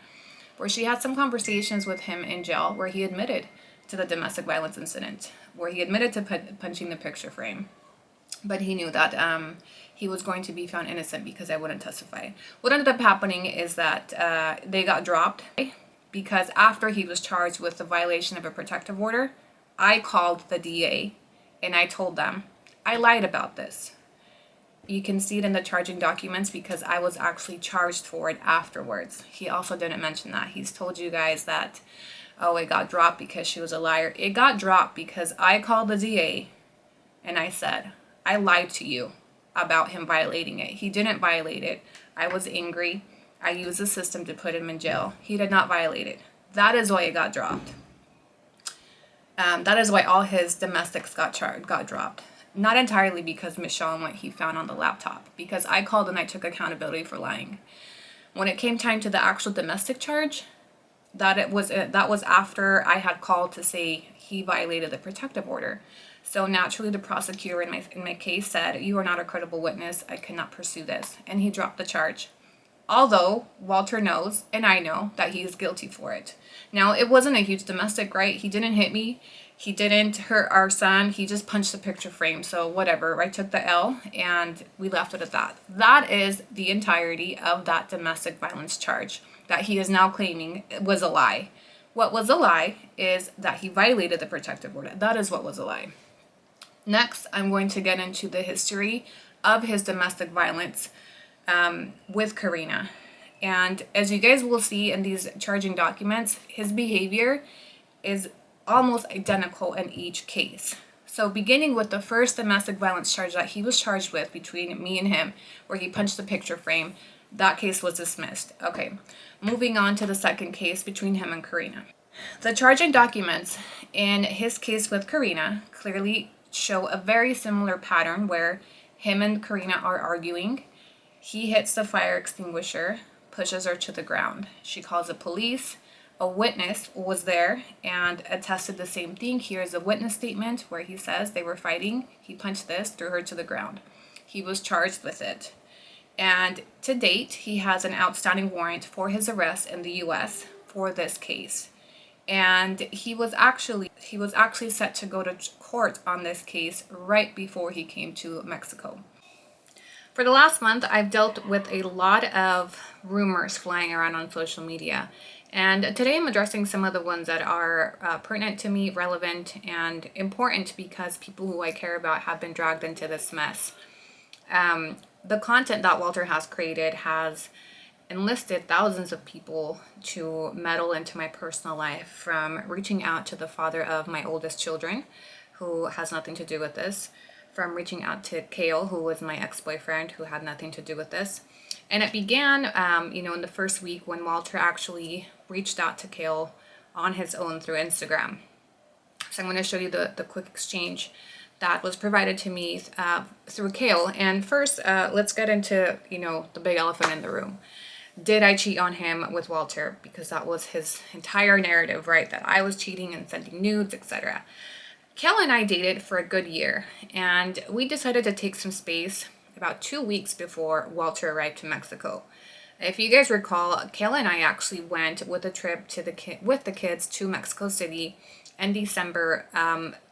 [SPEAKER 2] where she had some conversations with him in jail where he admitted to the domestic violence incident, where he admitted to punching the picture frame. But he knew that he was going to be found innocent because I wouldn't testify. What ended up happening is that they got dropped because after he was charged with the violation of a protective order, I called the DA and I told them, I lied about this. You can see it in the charging documents because I was actually charged for it afterwards. He also didn't mention that. He's told you guys that, oh, it got dropped because she was a liar. It got dropped because I called the DA and I said, I lied to you about him violating it. He didn't violate it. I was angry. I used the system to put him in jail. He did not violate it. That is why it got dropped. That is why all his domestics got dropped. Not entirely because Michelle and what he found on the laptop, because I called and I took accountability for lying. When it came time to the actual domestic charge, that was after I had called to say he violated the protective order. So naturally, the prosecutor in my case said, "You are not a credible witness. I cannot pursue this." And he dropped the charge. Although Walter knows, and I know, that he is guilty for it. Now, it wasn't a huge domestic, right? He didn't hit me. He didn't hurt our son. He just punched the picture frame. So whatever. I took the L and we left it at that. That is the entirety of that domestic violence charge that he is now claiming was a lie. What was a lie is that he violated the protective order. That is what was a lie. Next, I'm going to get into the history of his domestic violence with Karina. And as you guys will see in these charging documents, his behavior is almost identical in each case. So beginning with the first domestic violence charge that he was charged with between me and him, where he punched the picture frame, that case was dismissed. Okay, moving on to the second case between him and Karina. The charging documents in his case with Karina clearly show a very similar pattern where him and Karina are arguing. He hits the fire extinguisher, pushes her to the ground. She calls the police. A witness was there and attested the same thing. Here's a witness statement where he says they were fighting. He punched this, threw her to the ground. He was charged with it. And to date, he has an outstanding warrant for his arrest in the US for this case. And he was actually set to go to court on this case right before he came to Mexico. For the last month, I've dealt with a lot of rumors flying around on social media. And today I'm addressing some of the ones that are pertinent to me, relevant, and important because people who I care about have been dragged into this mess. The content that Walter has created has enlisted thousands of people to meddle into my personal life, from reaching out to the father of my oldest children, who has nothing to do with this, from reaching out to Kale, who was my ex-boyfriend, who had nothing to do with this. And it began, in the first week when Walter actually reached out to Kale on his own through Instagram. So I'm going to show you the quick exchange that was provided to me through Kale. And first, let's get into, the big elephant in the room. Did I cheat on him with Walter? Because that was his entire narrative, right? That I was cheating and sending nudes, etc. Kale and I dated for a good year, and we decided to take some space about 2 weeks before Walter arrived to Mexico. If you guys recall, Kale and I actually went with a trip to with the kids to Mexico City in December,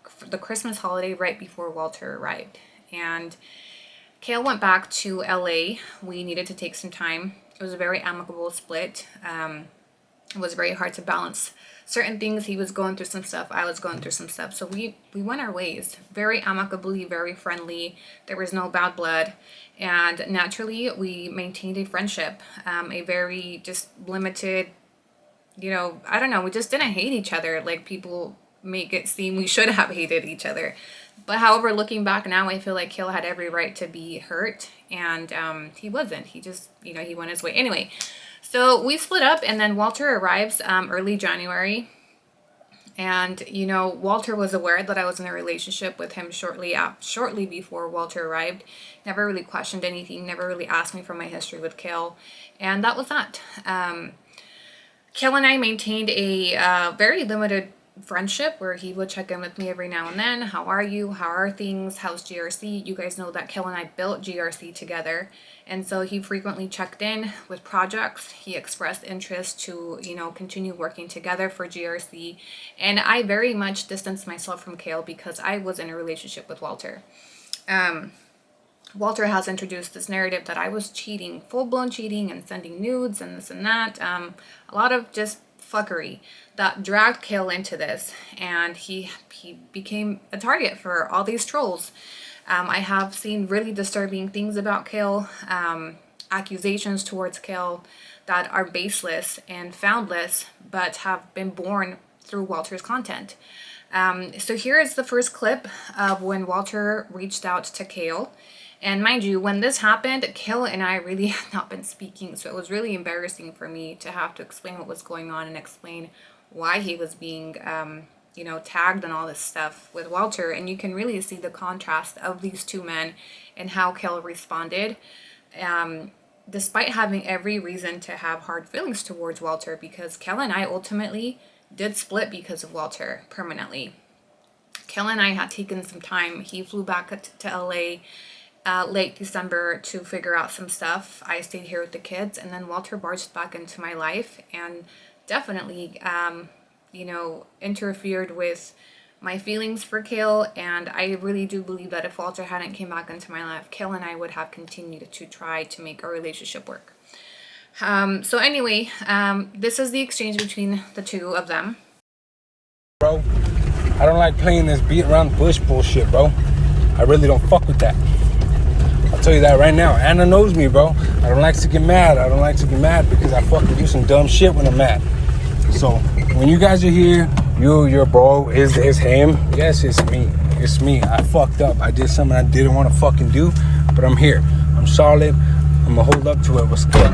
[SPEAKER 2] for the Christmas holiday right before Walter arrived. And Kale went back to LA. We needed to take some time. It was a very amicable split. It was very hard to balance certain things. He was going through some stuff. I was going through some stuff. So we went our ways very amicably, very friendly. There was no bad blood. And naturally, we maintained a friendship, a very just limited, I don't know. We just didn't hate each other like people make it seem we should have hated each other. But however, looking back now, I feel like Kale had every right to be hurt. And he wasn't. He just, he went his way. Anyway. So we split up, and then Walter arrives early January, and Walter was aware that I was in a relationship with him shortly before Walter arrived. Never really questioned anything, never really asked me for my history with Kale, and that was that. Kale and I maintained a very limited friendship where he would check in with me every now and then. How are you? How are things? How's GRC? You guys know that Kale and I built GRC together, and so he frequently checked in with projects. He expressed interest to continue working together for GRC, and I very much distanced myself from Kale because I was in a relationship with Walter. Walter has introduced this narrative that I was cheating, full-blown cheating, and sending nudes and this and that. A lot of just fuckery that dragged Kale into this, and he became a target for all these trolls. I have seen really disturbing things about Kale, accusations towards Kale that are baseless and foundless, but have been born through Walter's content. So here is the first clip of when Walter reached out to Kale. And mind you, when this happened, Kale and I really had not been speaking, so it was really embarrassing for me to have to explain what was going on and explain why he was being, tagged and all this stuff with Walter. And you can really see the contrast of these two men and how Kale responded, despite having every reason to have hard feelings towards Walter, because Kale and I ultimately did split because of Walter permanently. Kel and I had taken some time. He flew back to LA late December to figure out some stuff. I stayed here with the kids, and then Walter barged back into my life and definitely, you know, interfered with my feelings for Kale. And I really do believe that if Walter hadn't came back into my life, Kale and I would have continued to try to make our relationship work. So anyway, this is the exchange between the two of them.
[SPEAKER 6] Bro, I don't like playing this beat around the bush bullshit, bro. I really don't fuck with that. I'll tell you that right now. Anna knows me, bro. I don't like to get mad. I don't like to get mad because I fucking do some dumb shit when I'm mad. So when you guys are here, your bro is him. Yes, it's me. It's me. I fucked up. I did something I didn't want to fucking do, but I'm here. I'm solid. I'm gonna hold up to it. What's good?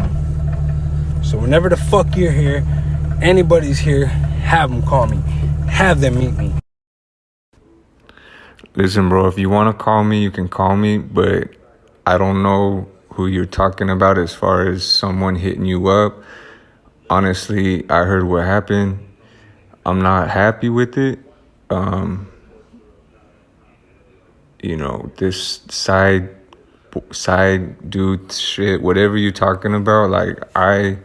[SPEAKER 6] So whenever the fuck you're here, anybody's here, have them call me. Have them meet me.
[SPEAKER 7] Listen, bro, if you want to call me, you can call me, but I don't know who you're talking about as far as someone hitting you up. Honestly, I heard what happened. I'm not happy with it. You know, this side dude shit, whatever you're talking about, like, I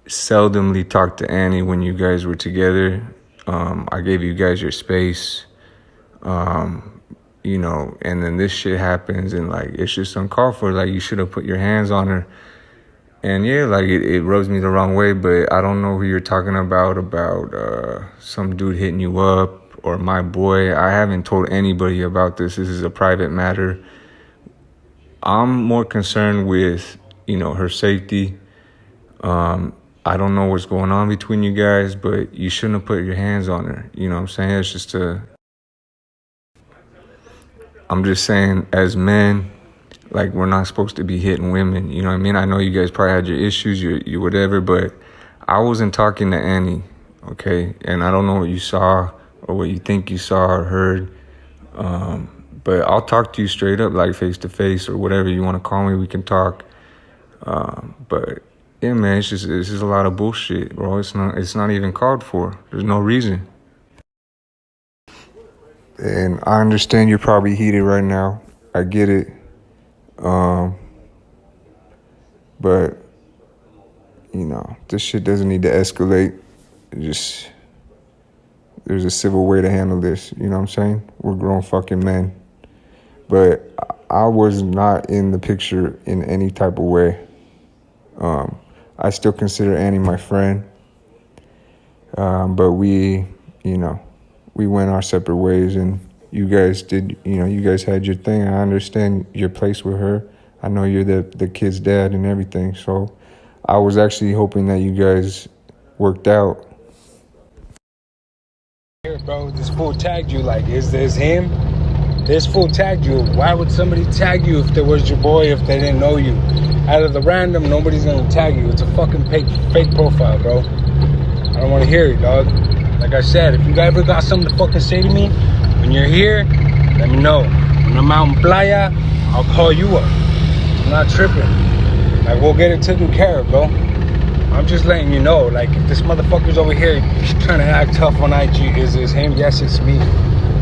[SPEAKER 7] seldomly talked to Annie when you guys were together. I gave you guys your space. You know, and then this shit happens, and like, it's just uncalled for. Like, you should have put your hands on her. And yeah, like, it rubs me the wrong way, but I don't know who you're talking about some dude hitting you up or my boy. I haven't told anybody about this. This is a private matter. I'm more concerned with, you know, her safety. I don't know what's going on between you guys, but you shouldn't have put your hands on her. You know what I'm saying? It's just I'm just saying, as men, like, we're not supposed to be hitting women. You know what I mean? I know you guys probably had your issues, you whatever, but I wasn't talking to Annie, okay? And I don't know what you saw or what you think you saw or heard. But I'll talk to you straight up, like face to face or whatever you want to call me. We can talk. But yeah, man, it's just a lot of bullshit, bro. It's not even called for. There's no reason. And I understand you're probably heated right now. I get it. But you know, this shit doesn't need to escalate. There's a civil way to handle this. You know what I'm saying? We're grown fucking men. But I was not in the picture in any type of way. I still consider Annie my friend. But we went our separate ways, and you guys had your thing. I understand your place with her. I know you're the kid's dad and everything. So I was actually hoping that you guys worked out.
[SPEAKER 6] Here, bro, this fool tagged you. Like, is this him? This fool tagged you. Why would somebody tag you if there was your boy, if they didn't know you? Out of the random, nobody's gonna tag you. It's a fucking fake profile, bro. I don't want to hear it, dog. Like I said, if you ever got something to fucking say to me, when you're here, let me know. When I'm out in Playa, I'll call you up. I'm not tripping. Like, we'll get it taken care of, bro. I'm just letting you know, like, if this motherfucker's over here trying to act tough on IG, is this him? Yes, it's me.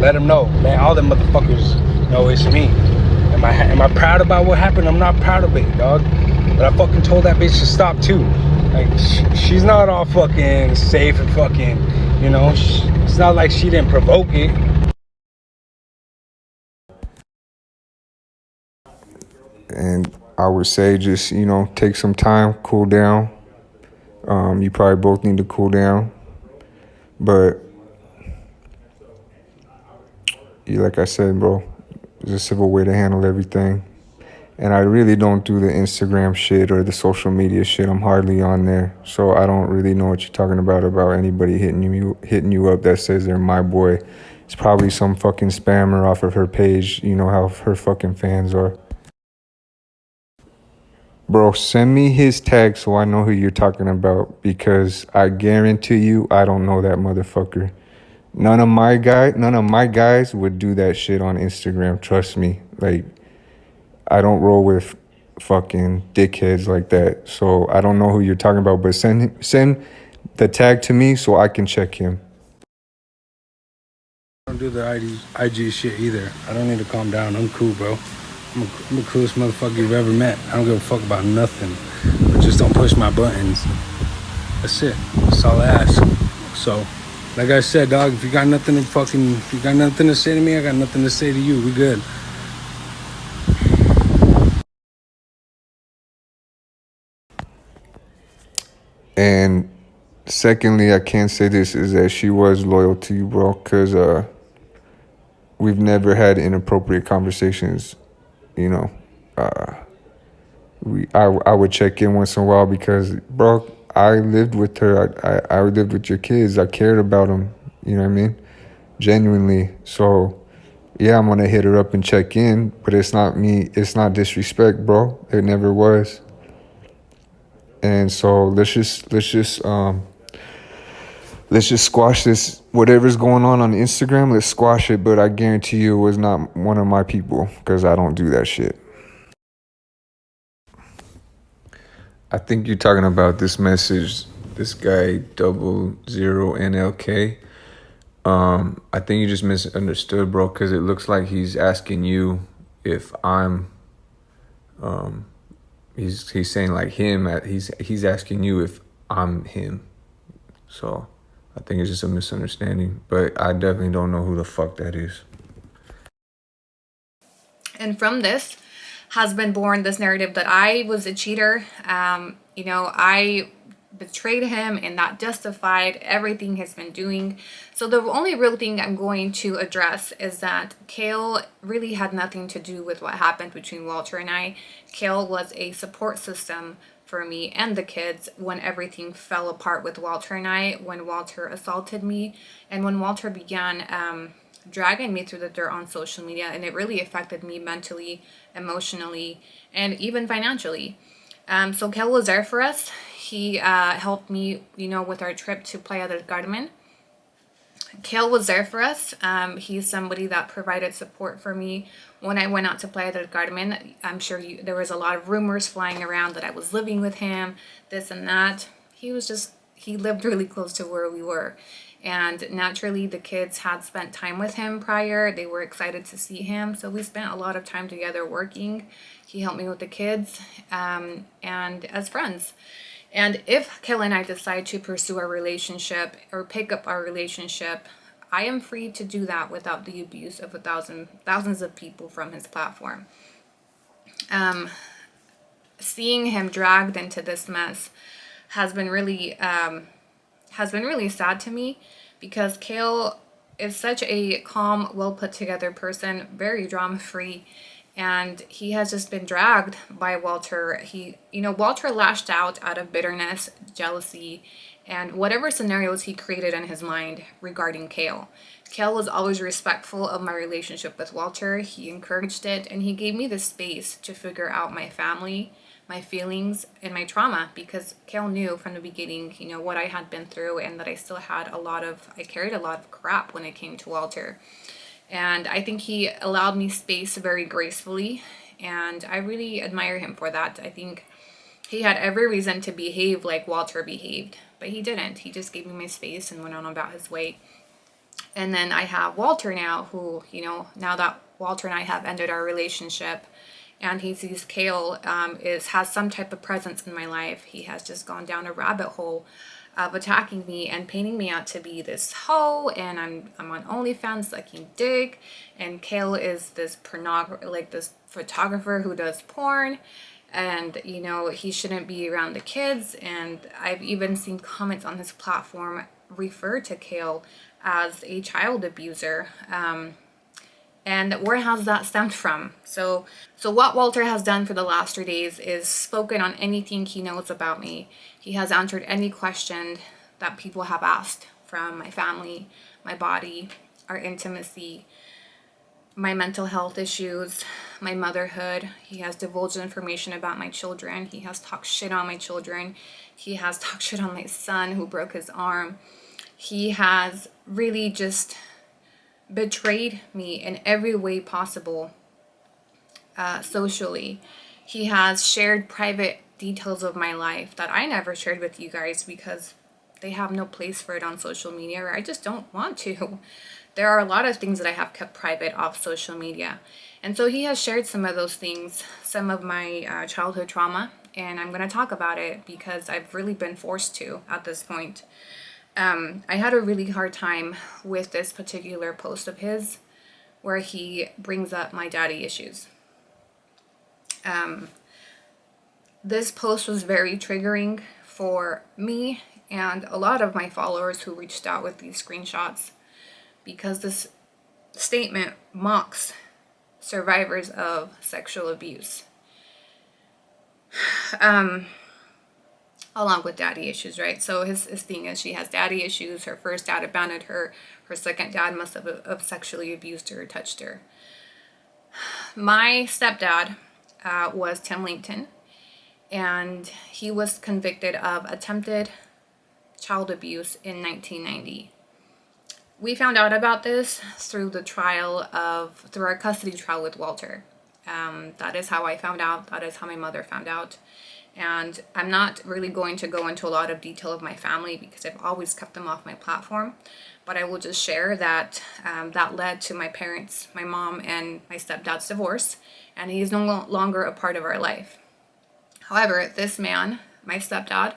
[SPEAKER 6] Let him know. Man, all them motherfuckers know it's me. Am I proud about what happened? I'm not proud of it, dog. But I fucking told that bitch to stop too. Like, she's not all fucking safe and fucking, you know, it's not like she didn't provoke it.
[SPEAKER 7] And I would say just, you know, take some time, cool down. You probably both need to cool down. But like I said, bro, there's a civil way to handle everything. And I really don't do the Instagram shit or the social media shit. I'm hardly on there. So I don't really know what you're talking about anybody hitting you up that says they're my boy. It's probably some fucking spammer off of her page. You know how her fucking fans are. Bro, send me his tag so I know who you're talking about, because I guarantee you I don't know that motherfucker. None of my guys would do that shit on Instagram, trust me. Like, I don't roll with fucking dickheads like that. So I don't know who you're talking about, but send the tag to me so I can check him.
[SPEAKER 6] I don't do the IG shit either. I don't need to calm down. I'm cool, bro. I'm the coolest motherfucker you've ever met. I don't give a fuck about nothing. But just don't push my buttons. That's it. That's all I ask. So, like I said, dog, if you got nothing to say to me, I got nothing to say to you. We good.
[SPEAKER 7] And secondly, I can't say this, is that she was loyal to you, bro, because we've never had inappropriate conversations, you know. I would check in once in a while because, bro, I lived with her. I lived with your kids. I cared about them, you know what I mean? Genuinely. So, yeah, I'm going to hit her up and check in, but it's not me. It's not disrespect, bro. It never was. And so let's just squash this. Whatever's going on Instagram, let's squash it. But I guarantee you it was not one of my people because I don't do that shit. I think you're talking about this message, this guy 00NLK. I think you just misunderstood, bro, because it looks like he's asking you if I'm, he's saying like him, he's asking you if I'm him. So I think it's just a misunderstanding, but I definitely don't know who the fuck that is.
[SPEAKER 2] And from this has been born this narrative that I was a cheater. You know, I betrayed him, and that justified everything he's been doing. So the only real thing I'm going to address is that Kale really had nothing to do with what happened between Walter and I. Kale was a support system for me and the kids when everything fell apart with Walter and I, when Walter assaulted me, and when Walter began dragging me through the dirt on social media, and it really affected me mentally, emotionally, and even financially. So Kale was there for us. He helped me, you know, with our trip to Playa del Carmen. Kale was there for us. He's somebody that provided support for me when I went out to Playa del Carmen. I'm sure there was a lot of rumors flying around that I was living with him, this and that. He lived really close to where we were. And naturally, the kids had spent time with him prior. They were excited to see him. So we spent a lot of time together working. He helped me with the kids and as friends. And if Kale and I decide to pursue our relationship or pick up our relationship, I am free to do that without the abuse of thousands of people from his platform. Seeing him dragged into this mess has been really sad to me, because Kale is such a calm, well put together person, very drama free, and he has just been dragged by Walter. Walter lashed out of bitterness, jealousy, and whatever scenarios he created in his mind regarding Kale. Kale was always respectful of my relationship with Walter. He encouraged it, and he gave me the space to figure out my family, my feelings, and my trauma, because Kale knew from the beginning, you know, what I had been through, and that I still had I carried a lot of crap when it came to Walter. And I think he allowed me space very gracefully, and I really admire him for that. I think he had every reason to behave like Walter behaved, but he didn't. He just gave me my space and went on about his way. And then I have Walter now, who, you know, now that Walter and I have ended our relationship, and he sees Kale has some type of presence in my life, he has just gone down a rabbit hole of attacking me and painting me out to be this hoe, and I'm on OnlyFans sucking dick, and Kale is this this photographer who does porn, and, you know, he shouldn't be around the kids. And I've even seen comments on his platform refer to Kale as a child abuser. And where has that stemmed from? So what Walter has done for the last 3 days is spoken on anything he knows about me. He has answered any question that people have asked, from my family, my body, our intimacy, my mental health issues, my motherhood. He has divulged information about my children. He has talked shit on my children. He has talked shit on my son who broke his arm. He has really just betrayed me in every way possible, socially. He has shared private details of my life that I never shared with you guys, because they have no place for it on social media, or I just don't want to. there are a lot of things that I have kept private off social media. And so he has shared some of those things, some of my childhood trauma, and I'm going to talk about it because I've really been forced to at this point. I had a really hard time with this particular post of his where he brings up my daddy issues. This post was very triggering for me and a lot of my followers who reached out with these screenshots, because this statement mocks survivors of sexual abuse. Along with daddy issues, right? So his thing is she has daddy issues. Her first dad abandoned her. Her second dad must have sexually abused her or touched her. My stepdad was Tim Langton, and he was convicted of attempted child abuse in 1990. We found out about this through our custody trial with Walter. That is how I found out. That is how my mother found out. And I'm not really going to go into a lot of detail of my family because I've always kept them off my platform. But I will just share that that led to my parents, my mom and my stepdad's divorce. And he's no longer a part of our life. However, this man, my stepdad,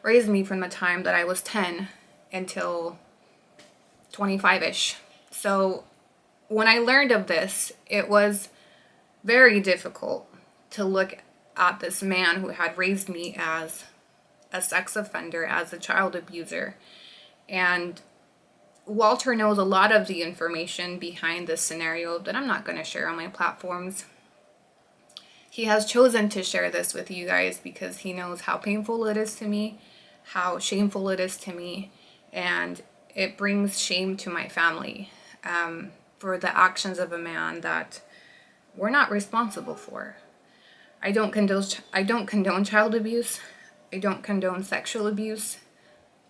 [SPEAKER 2] raised me from the time that I was 10 until 25-ish. So when I learned of this, it was very difficult to look at this man who had raised me as a sex offender, as a child abuser. And Walter knows a lot of the information behind this scenario that I'm not going to share on my platforms. He has chosen to share this with you guys because he knows how painful it is to me, how shameful it is to me, and it brings shame to my family for the actions of a man that we're not responsible for. I don't condone child abuse. I don't condone sexual abuse.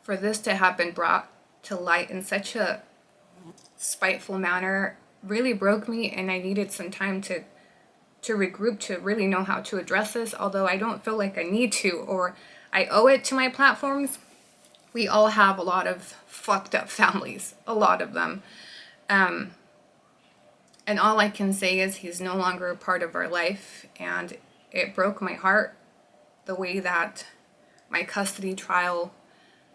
[SPEAKER 2] For this to have been brought to light in such a spiteful manner really broke me, and I needed some time to regroup, to really know how to address this, although I don't feel like I need to or I owe it to my platforms. We all have a lot of fucked up families, a lot of them. And all I can say is he's no longer a part of our life, and it broke my heart the way that my custody trial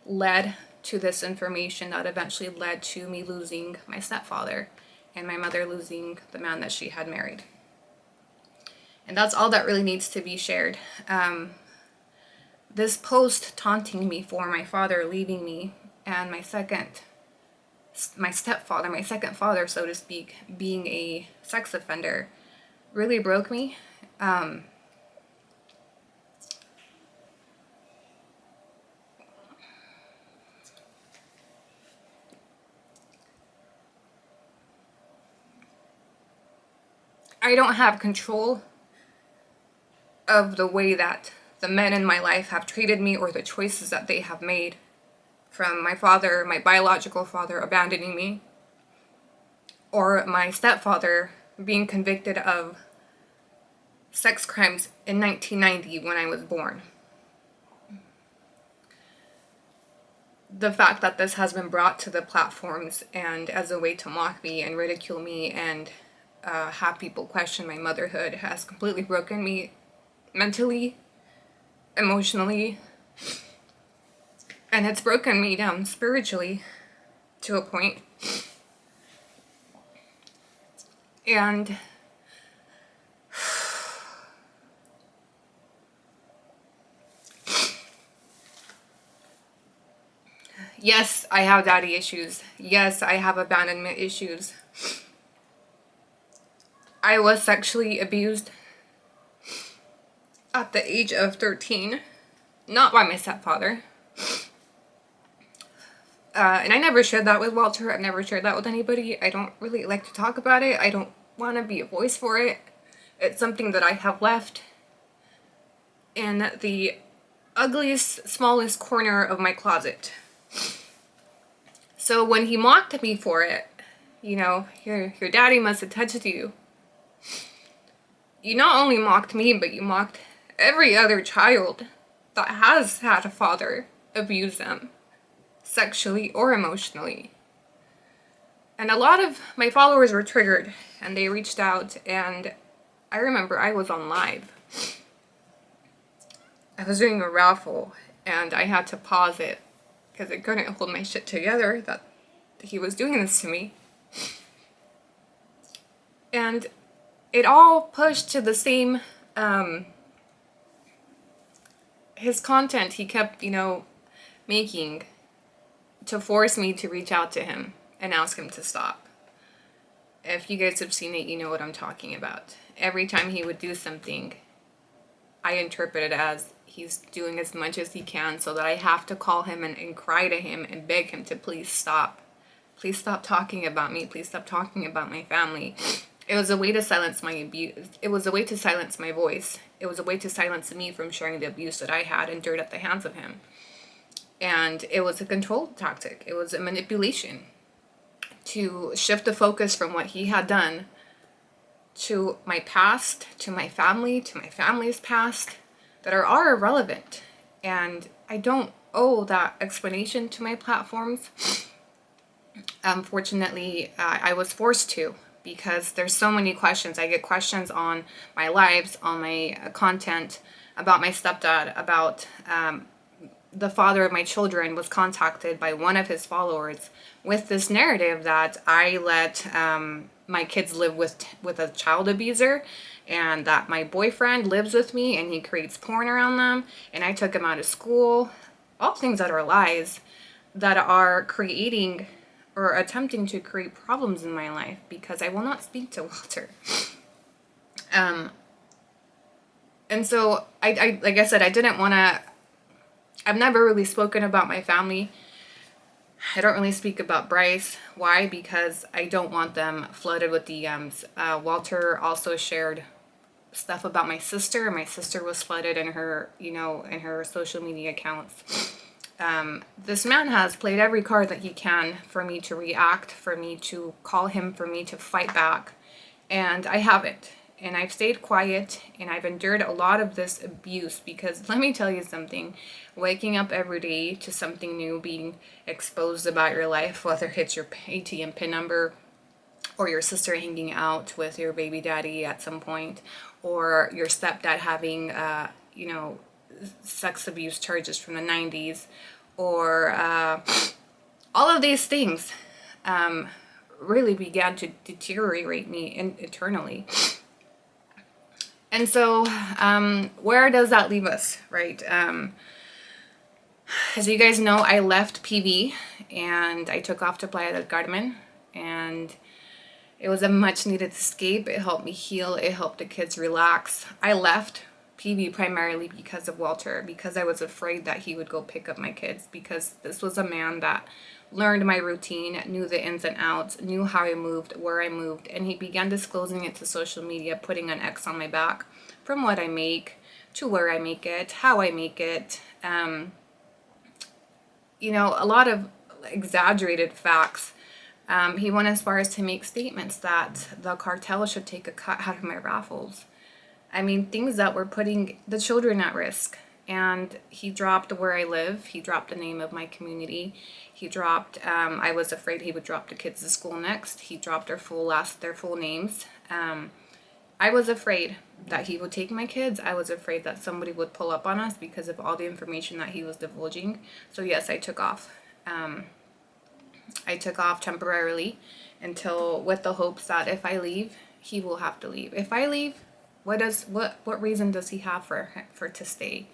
[SPEAKER 2] led to this information that eventually led to me losing my stepfather and my mother losing the man that she had married. And that's all that really needs to be shared. This post taunting me for my father leaving me and my second father, so to speak, being a sex offender really broke me. I don't have control of the way that the men in my life have treated me or the choices that they have made, from my father, my biological father, abandoning me, or my stepfather being convicted of sex crimes in 1990 when I was born. The fact that this has been brought to the platforms and as a way to mock me and ridicule me and have people question my motherhood has completely broken me mentally, emotionally, and it's broken me down spiritually to a point. And yes, I have daddy issues. Yes, I have abandonment issues. I was sexually abused at the age of 13, not by my stepfather. And I never shared that with Walter. I've never shared that with anybody. I don't really like to talk about it. I don't want to be a voice for it. It's something that I have left in the ugliest, smallest corner of my closet. So when he mocked me for it, you know, your daddy must have touched you. You not only mocked me, but you mocked every other child that has had a father abuse them, sexually or emotionally. And a lot of my followers were triggered and they reached out, and I remember I was on live. I was doing a raffle and I had to pause it because I couldn't hold my shit together that he was doing this to me. And it all pushed to the same, his content he kept, you know, making to force me to reach out to him and ask him to stop. If you guys have seen it, you know what I'm talking about. Every time he would do something, I interpret it as he's doing as much as he can so that I have to call him and cry to him and beg him to please stop. Please stop talking about me. Please stop talking about my family. It was a way to silence my abuse. It was a way to silence my voice. It was a way to silence me from sharing the abuse that I had endured at the hands of him. And it was a control tactic. It was a manipulation to shift the focus from what he had done to my past, to my family, to my family's past, that are irrelevant. And I don't owe that explanation to my platforms. Unfortunately, I was forced to, because there's so many questions. I get questions on my lives, on my content, about my stepdad, about the father of my children was contacted by one of his followers with this narrative that I let my kids live with a child abuser, and that my boyfriend lives with me and he creates porn around them, and I took him out of school. All things that are lies that are creating or attempting to create problems in my life, because I will not speak to Walter. And so I like I said, I didn't want to. I've never really spoken about my family. I don't really speak about Bryce. Why? Because I don't want them flooded with DMs. Walter also shared stuff about my sister. My sister was flooded in her, you know, in her social media accounts. This man has played every card that he can for me to react, for me to call him, for me to fight back. And I haven't. And I've stayed quiet, and I've endured a lot of this abuse, because let me tell you something, waking up every day to something new being exposed about your life, whether it's your ATM PIN number or your sister hanging out with your baby daddy at some point, or your stepdad having, you know, sex abuse charges from the 90s, or all of these things really began to deteriorate me internally. And so, where does that leave us, right? As you guys know, I left PV and I took off to Playa del Carmen, and it was a much needed escape. It helped me heal. It helped the kids relax. I left PV primarily because of Walter, because I was afraid that he would go pick up my kids, because this was a man that learned my routine, knew the ins and outs, knew how I moved, where I moved, and he began disclosing it to social media, putting an X on my back from what I make to where I make it, how I make it. You know, a lot of exaggerated facts. He went as far as to make statements that the cartel should take a cut out of my raffles. I mean, things that were putting the children at risk. And he dropped where I live. He dropped the name of my community. He dropped, I was afraid he would drop the kids to school next. He dropped their full names. I was afraid that he would take my kids. I was afraid that somebody would pull up on us because of all the information that he was divulging. So yes, I took off. I took off temporarily until, with the hopes that if I leave, he will have to leave. If I leave, what reason does he have for to stay?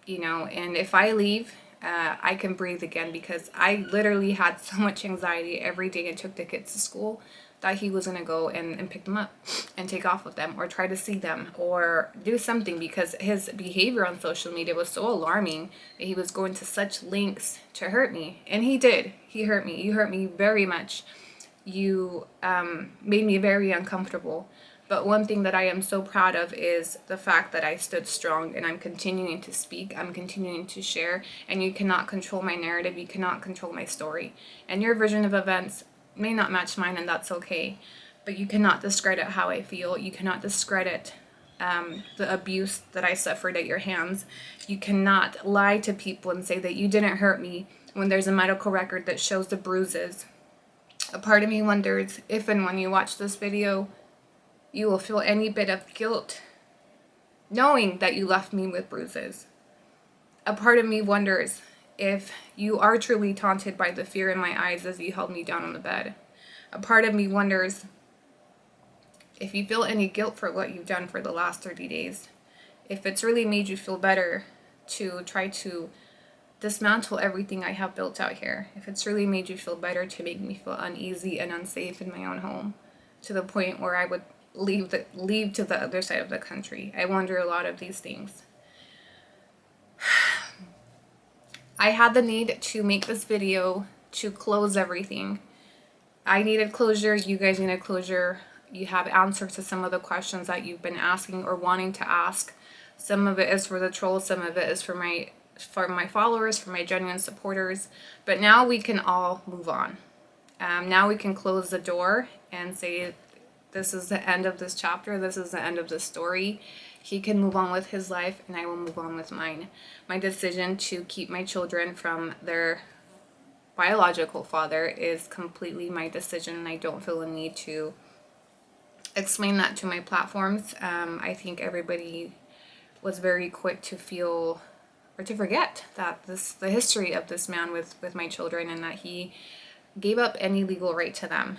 [SPEAKER 2] You know, and if I leave, I can breathe again, because I literally had so much anxiety every day and took the kids to school that he was going to go and pick them up and take off with them, or try to see them, or do something, because his behavior on social media was so alarming that he was going to such lengths to hurt me. And he did. He hurt me. You hurt me very much. You made me very uncomfortable. But one thing that I am so proud of is the fact that I stood strong, and I'm continuing to speak, I'm continuing to share, and you cannot control my narrative, you cannot control my story. And your version of events may not match mine, and that's okay. But you cannot discredit how I feel. You cannot discredit the abuse that I suffered at your hands. You cannot lie to people and say that you didn't hurt me when there's a medical record that shows the bruises A part of me wonders if and when you watch this video, you will feel any bit of guilt knowing that you left me with bruises. A part of me wonders if you are truly taunted by the fear in my eyes as you held me down on the bed. A part of me wonders if you feel any guilt for what you've done for the last 30 days. If it's really made you feel better to try to dismantle everything I have built out here. If it's really made you feel better to make me feel uneasy and unsafe in my own home, to the point where I would leave to the other side of the country. I wonder a lot of these things. I had the need to make this video to close everything. I needed closure, you guys needed closure. You have answers to some of the questions that you've been asking or wanting to ask. Some of it is for the trolls, some of it is for my followers, for my genuine supporters. But now we can all move on. Now we can close the door and say, this is the end of this chapter, this is the end of this story. He can move on with his life and I will move on with mine. My decision to keep my children from their biological father is completely my decision, and I don't feel a need to explain that to my platforms. I think everybody was very quick to feel or to forget that the history of this man with my children, and that he gave up any legal right to them.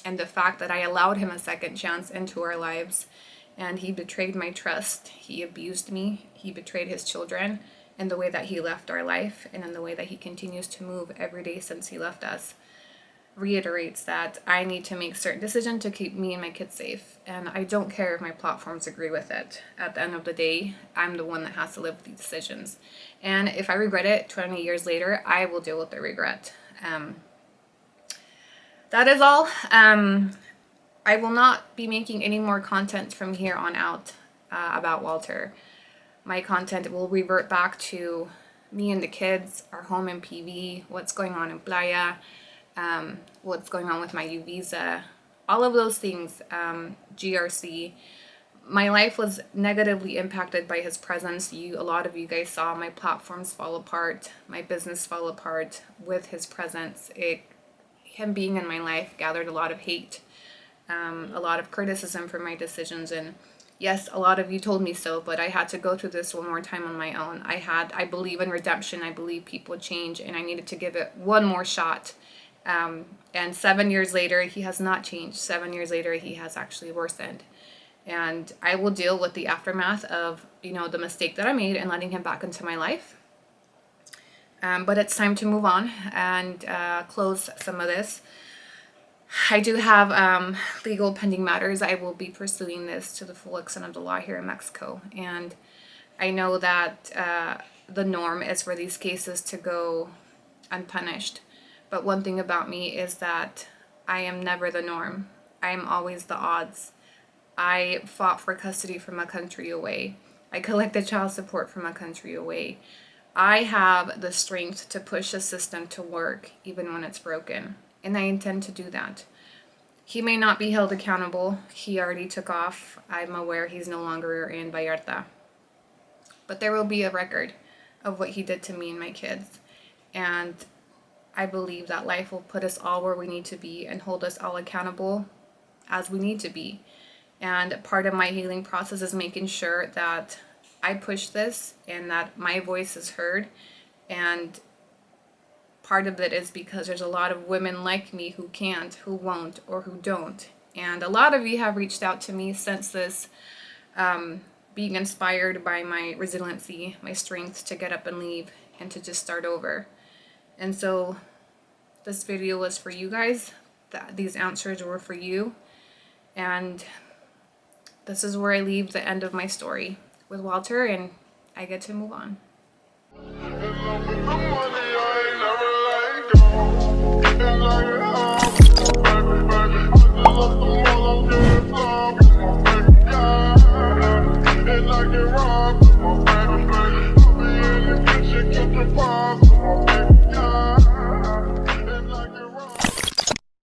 [SPEAKER 2] And the fact that I allowed him a second chance into our lives, and he betrayed my trust, he abused me, he betrayed his children in the way that he left our life, and in the way that he continues to move every day since he left us, reiterates that I need to make certain decisions to keep me and my kids safe. And I don't care if my platforms agree with it. At the end of the day, I'm the one that has to live with these decisions. And if I regret it 20 years later, I will deal with the regret. That is all. I will not be making any more content from here on out about Walter. My content will revert back to me and the kids, our home in PV, what's going on in Playa, what's going on with my U visa, all of those things, GRC. My life was negatively impacted by his presence. A lot of you guys saw my platforms fall apart, my business fall apart with his presence. Him being in my life gathered a lot of hate, a lot of criticism for my decisions, and yes, a lot of you told me so, but I had to go through this one more time on my own. I believe in redemption, I believe people change, and I needed to give it one more shot. And 7 years later, he has not changed. 7 years later, he has actually worsened. And I will deal with the aftermath of, the mistake that I made and letting him back into my life. But it's time to move on and close some of this. I do have legal pending matters. I will be pursuing this to the full extent of the law here in Mexico. And I know that the norm is for these cases to go unpunished. But one thing about me is that I am never the norm. I am always the odds. I fought for custody from a country away. I collected child support from a country away. I have the strength to push the system to work even when it's broken. And I intend to do that. He may not be held accountable. He already took off. I'm aware he's no longer in Vallarta. But there will be a record of what he did to me and my kids. And I believe that life will put us all where we need to be and hold us all accountable as we need to be. And part of my healing process is making sure that I push this and that my voice is heard. And part of it is because there's a lot of women like me who can't, who won't, or who don't. And a lot of you have reached out to me since this, being inspired by my resiliency, my strength to get up and leave and to just start over. And so this video was for you guys. These answers were for you. And this is where I leave the end of my story with Walter, and I get to move on.